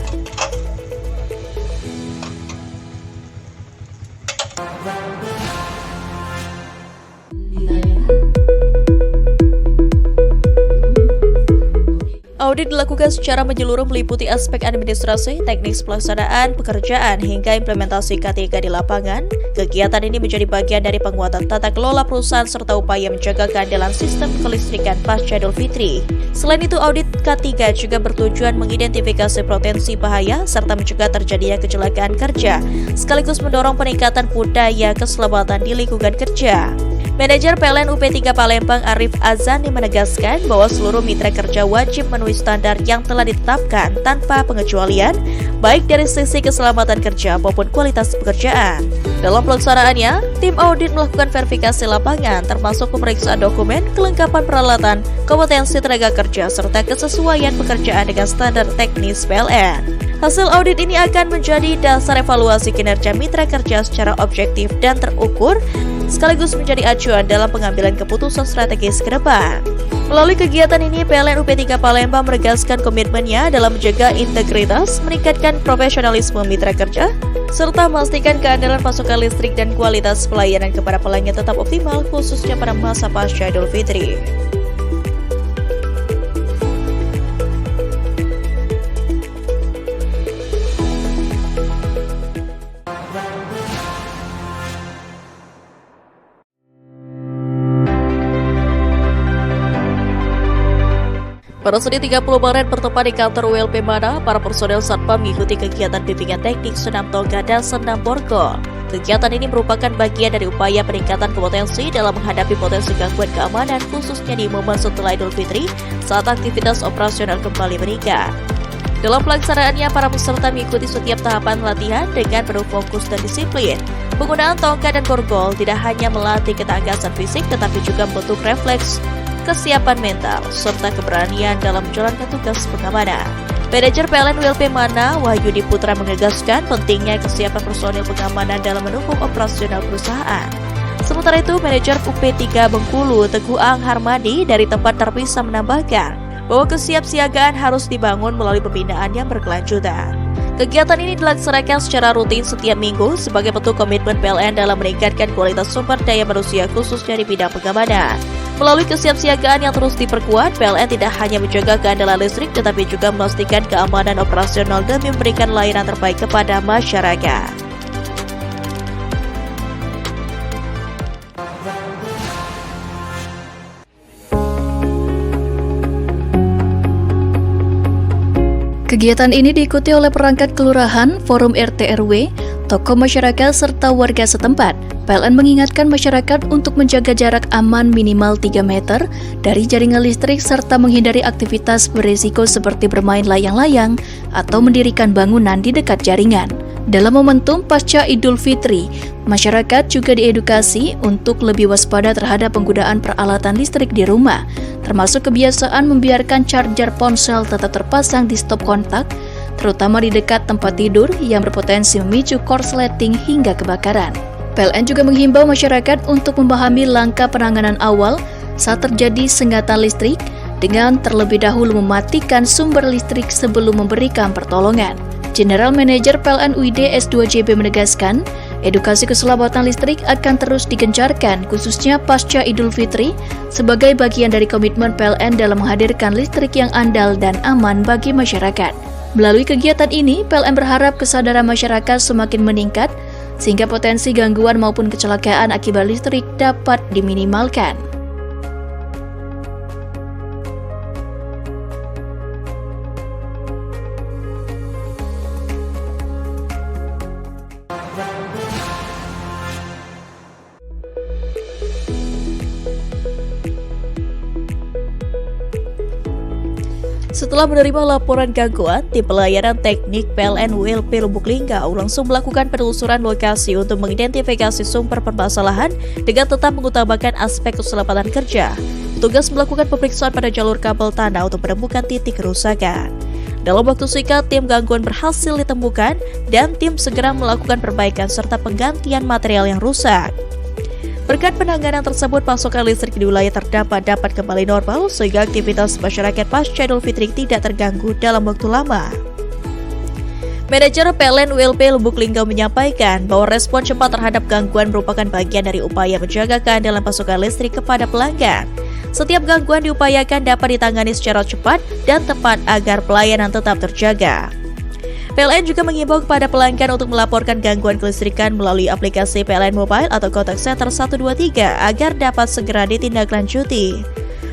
Audit dilakukan secara menyeluruh meliputi aspek administrasi, teknis pelaksanaan, pekerjaan, hingga implementasi K3 di lapangan. Kegiatan ini menjadi bagian dari penguatan tata kelola perusahaan serta upaya menjaga keandalan sistem kelistrikan pasca Idul Fitri. Selain itu, audit K3 juga bertujuan mengidentifikasi potensi bahaya serta mencegah terjadinya kecelakaan kerja, sekaligus mendorong peningkatan budaya keselamatan di lingkungan kerja. Manajer PLN UP3 Palembang Arif Azani menegaskan bahwa seluruh mitra kerja wajib memenuhi standar yang telah ditetapkan tanpa pengecualian, baik dari sisi keselamatan kerja maupun kualitas pekerjaan. Dalam pelaksanaannya, tim audit melakukan verifikasi lapangan termasuk pemeriksaan dokumen, kelengkapan peralatan, kompetensi tenaga kerja, serta kesesuaian pekerjaan dengan standar teknis PLN. Hasil audit ini akan menjadi dasar evaluasi kinerja mitra kerja secara objektif dan terukur, sekaligus menjadi acuan dalam pengambilan keputusan strategis ke depan. Melalui kegiatan ini, PLN UP3 Palembang menegaskan komitmennya dalam menjaga integritas, meningkatkan profesionalisme mitra kerja, serta memastikan keandalan pasokan listrik dan kualitas pelayanan kepada pelanggan tetap optimal, khususnya pada masa pasca Idul Fitri. Pada Senin 30 Maret bertempat di kantor WLP Mana, para personel Satpam mengikuti kegiatan bimbingan teknik senam toga dan senam borgol. Kegiatan ini merupakan bagian dari upaya peningkatan kompetensi dalam menghadapi potensi gangguan keamanan, khususnya di momen setelah Idul Fitri saat aktivitas operasional kembali meningkat. Dalam pelaksanaannya, para peserta mengikuti setiap tahapan latihan dengan penuh fokus dan disiplin. Penggunaan toga dan borgol tidak hanya melatih ketangkasan fisik, tetapi juga membentuk refleks, kesiapan mental, serta keberanian dalam menjalankan tugas pengamanan. Manajer PLN WLP Mana, Wahyudi Putra menegaskan pentingnya kesiapan personil pengamanan dalam mendukung operasional perusahaan. Sementara itu, Manajer UP3 Bengkulu, Teguh Ang Harmadi dari tempat terpisah menambahkan bahwa kesiapsiagaan harus dibangun melalui pembinaan yang berkelanjutan. Kegiatan ini dilaksanakan secara rutin setiap minggu sebagai bentuk komitmen PLN dalam meningkatkan kualitas sumber daya manusia khususnya di bidang pengamanan. Melalui kesiapsiagaan yang terus diperkuat, PLN tidak hanya menjaga keandalan listrik tetapi juga memastikan keamanan operasional demi memberikan layanan terbaik kepada masyarakat. Kegiatan ini diikuti oleh perangkat kelurahan, forum RT RW, tokoh masyarakat, serta warga setempat. PLN mengingatkan masyarakat untuk menjaga jarak aman minimal 3 meter dari jaringan listrik serta menghindari aktivitas berisiko seperti bermain layang-layang atau mendirikan bangunan di dekat jaringan. Dalam momentum pasca Idul Fitri, masyarakat juga diedukasi untuk lebih waspada terhadap penggunaan peralatan listrik di rumah, termasuk kebiasaan membiarkan charger ponsel tetap terpasang di stop kontak, terutama di dekat tempat tidur yang berpotensi memicu korsleting hingga kebakaran. PLN juga menghimbau masyarakat untuk memahami langkah penanganan awal saat terjadi sengatan listrik dengan terlebih dahulu mematikan sumber listrik sebelum memberikan pertolongan. General Manager PLN UID S2JB menegaskan, edukasi keselamatan listrik akan terus digencarkan khususnya pasca Idul Fitri sebagai bagian dari komitmen PLN dalam menghadirkan listrik yang andal dan aman bagi masyarakat. Melalui kegiatan ini, PLN berharap kesadaran masyarakat semakin meningkat sehingga potensi gangguan maupun kecelakaan akibat listrik dapat diminimalkan. Setelah menerima laporan gangguan, tim pelayanan teknik PLN ULP Lubuk Linggau langsung melakukan penelusuran lokasi untuk mengidentifikasi sumber permasalahan dengan tetap mengutamakan aspek keselamatan kerja. Petugas melakukan pemeriksaan pada jalur kabel tanah untuk menemukan titik kerusakan. Dalam waktu singkat, tim gangguan berhasil ditemukan dan tim segera melakukan perbaikan serta penggantian material yang rusak. Berkat penanganan tersebut, pasokan listrik di wilayah terdampak dapat kembali normal sehingga aktivitas masyarakat pasca Idul Fitri tidak terganggu dalam waktu lama. Manajer PLN ULP Lubuk Linggau menyampaikan bahwa respon cepat terhadap gangguan merupakan bagian dari upaya menjaga keandalan pasokan listrik kepada pelanggan. Setiap gangguan diupayakan dapat ditangani secara cepat dan tepat agar pelayanan tetap terjaga. PLN juga mengimbau kepada pelanggan untuk melaporkan gangguan kelistrikan melalui aplikasi PLN Mobile atau Contact Center 123 agar dapat segera ditindaklanjuti.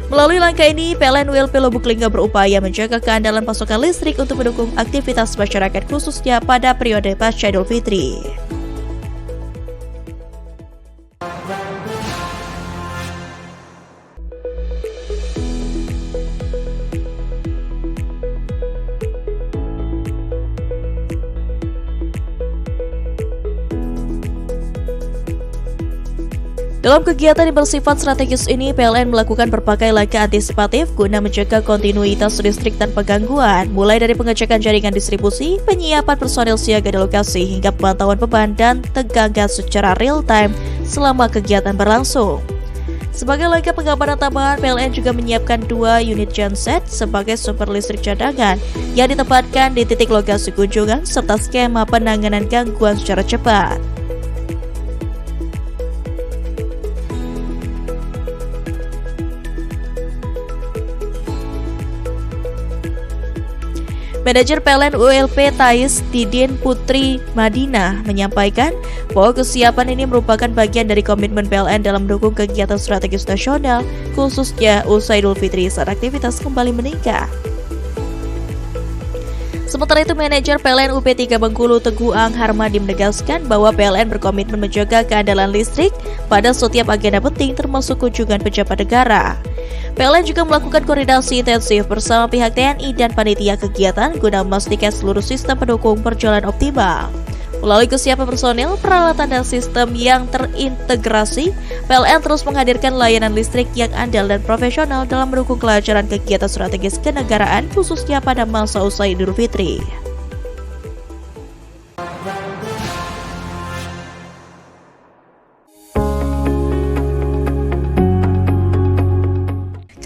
Melalui langkah ini, PLN ULP Lubuk Linggau berupaya menjaga keandalan pasokan listrik untuk mendukung aktivitas masyarakat khususnya pada periode pasca Idul Fitri. Dalam kegiatan yang bersifat strategis ini, PLN melakukan berbagai langkah antisipatif guna menjaga kontinuitas listrik tanpa gangguan, mulai dari pengecekan jaringan distribusi, penyiapan personel siaga di lokasi, hingga pemantauan beban dan tegangan secara real-time selama kegiatan berlangsung. Sebagai langkah pengamanan tambahan, PLN juga menyiapkan 2 unit genset sebagai sumber listrik cadangan yang ditempatkan di titik lokasi kunjungan serta skema penanganan gangguan secara cepat. Manajer PLN ULP Thais Tidin Putri Madinah menyampaikan bahwa kesiapan ini merupakan bagian dari komitmen PLN dalam mendukung kegiatan strategis nasional, khususnya usai Idul Fitri saat aktivitas kembali meningkat. Sementara itu, manajer PLN UP3 Bengkulu Teguh Ang Harmadi menegaskan bahwa PLN berkomitmen menjaga keandalan listrik pada setiap agenda penting termasuk kunjungan pejabat negara. PLN juga melakukan koordinasi intensif bersama pihak TNI dan panitia kegiatan guna memastikan seluruh sistem pendukung berjalan optimal. Melalui kesiapan personel, peralatan dan sistem yang terintegrasi, PLN terus menghadirkan layanan listrik yang andal dan profesional dalam mendukung kelancaran kegiatan strategis kenegaraan khususnya pada masa usai Idul Fitri.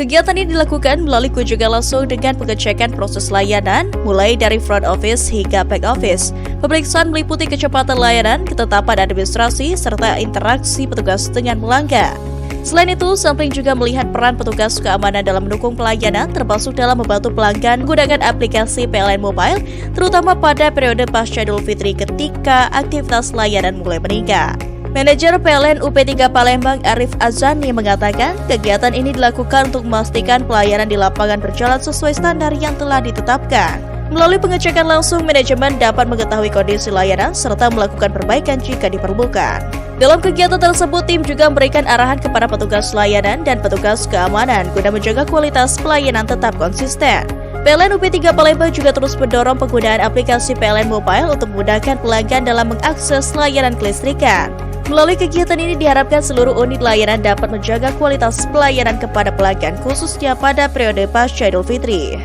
Kegiatan ini dilakukan melalui kunjungan langsung dengan pengecekan proses layanan, mulai dari front office hingga back office. Pemeriksaan meliputi kecepatan layanan, ketetapan administrasi, serta interaksi petugas dengan pelanggan. Selain itu, sampling juga melihat peran petugas keamanan dalam mendukung pelayanan, termasuk dalam membantu pelanggan menggunakan aplikasi PLN Mobile, terutama pada periode pasca Idul Fitri ketika aktivitas layanan mulai meningkat. Manajer PLN UP3 Palembang Arif Azani mengatakan kegiatan ini dilakukan untuk memastikan pelayanan di lapangan berjalan sesuai standar yang telah ditetapkan. Melalui pengecekan langsung, manajemen dapat mengetahui kondisi layanan serta melakukan perbaikan jika diperlukan. Dalam kegiatan tersebut, tim juga memberikan arahan kepada petugas layanan dan petugas keamanan guna menjaga kualitas pelayanan tetap konsisten. PLN UP3 Palembang juga terus mendorong penggunaan aplikasi PLN Mobile untuk memudahkan pelanggan dalam mengakses layanan kelistrikan. Melalui kegiatan ini diharapkan seluruh unit layanan dapat menjaga kualitas pelayanan kepada pelanggan khususnya pada periode pasca Idul Fitri.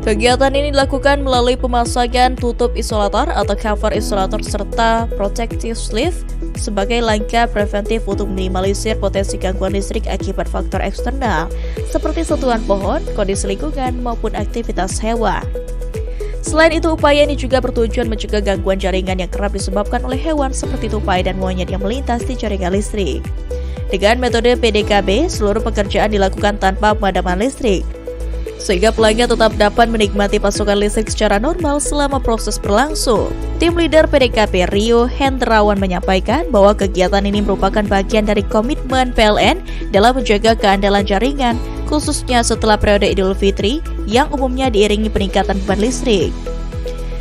Kegiatan ini dilakukan melalui pemasangan tutup isolator atau cover isolator serta protective sleeve sebagai langkah preventif untuk minimalisir potensi gangguan listrik akibat faktor eksternal seperti sentuhan pohon, kondisi lingkungan, maupun aktivitas hewan. Selain itu, upaya ini juga bertujuan mencegah gangguan jaringan yang kerap disebabkan oleh hewan seperti tupai dan monyet yang melintas di jaringan listrik. Dengan metode PDKB, seluruh pekerjaan dilakukan tanpa pemadaman listrik, sehingga pelanggan tetap dapat menikmati pasokan listrik secara normal selama proses berlangsung. Tim leader PDKB Rio Hendrawan menyampaikan bahwa kegiatan ini merupakan bagian dari komitmen PLN dalam menjaga keandalan jaringan, khususnya setelah periode Idul Fitri yang umumnya diiringi peningkatan beban listrik.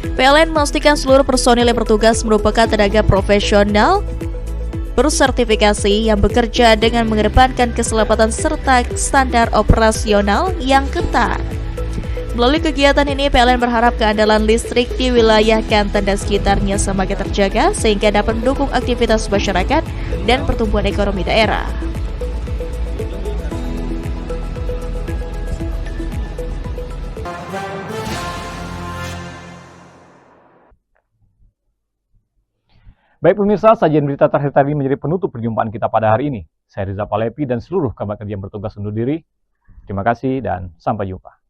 PLN memastikan seluruh personil yang bertugas merupakan tenaga profesional bersertifikasi yang bekerja dengan mengedepankan keselamatan serta standar operasional yang ketat. Melalui kegiatan ini, PLN berharap keandalan listrik di wilayah Kanten dan sekitarnya semakin terjaga sehingga dapat mendukung aktivitas masyarakat dan pertumbuhan ekonomi daerah. Baik pemirsa, sajian berita terakhir tadi menjadi penutup perjumpaan kita pada hari ini. Saya Riza Palepi dan seluruh kabar kerja yang bertugas undur diri. Terima kasih dan sampai jumpa.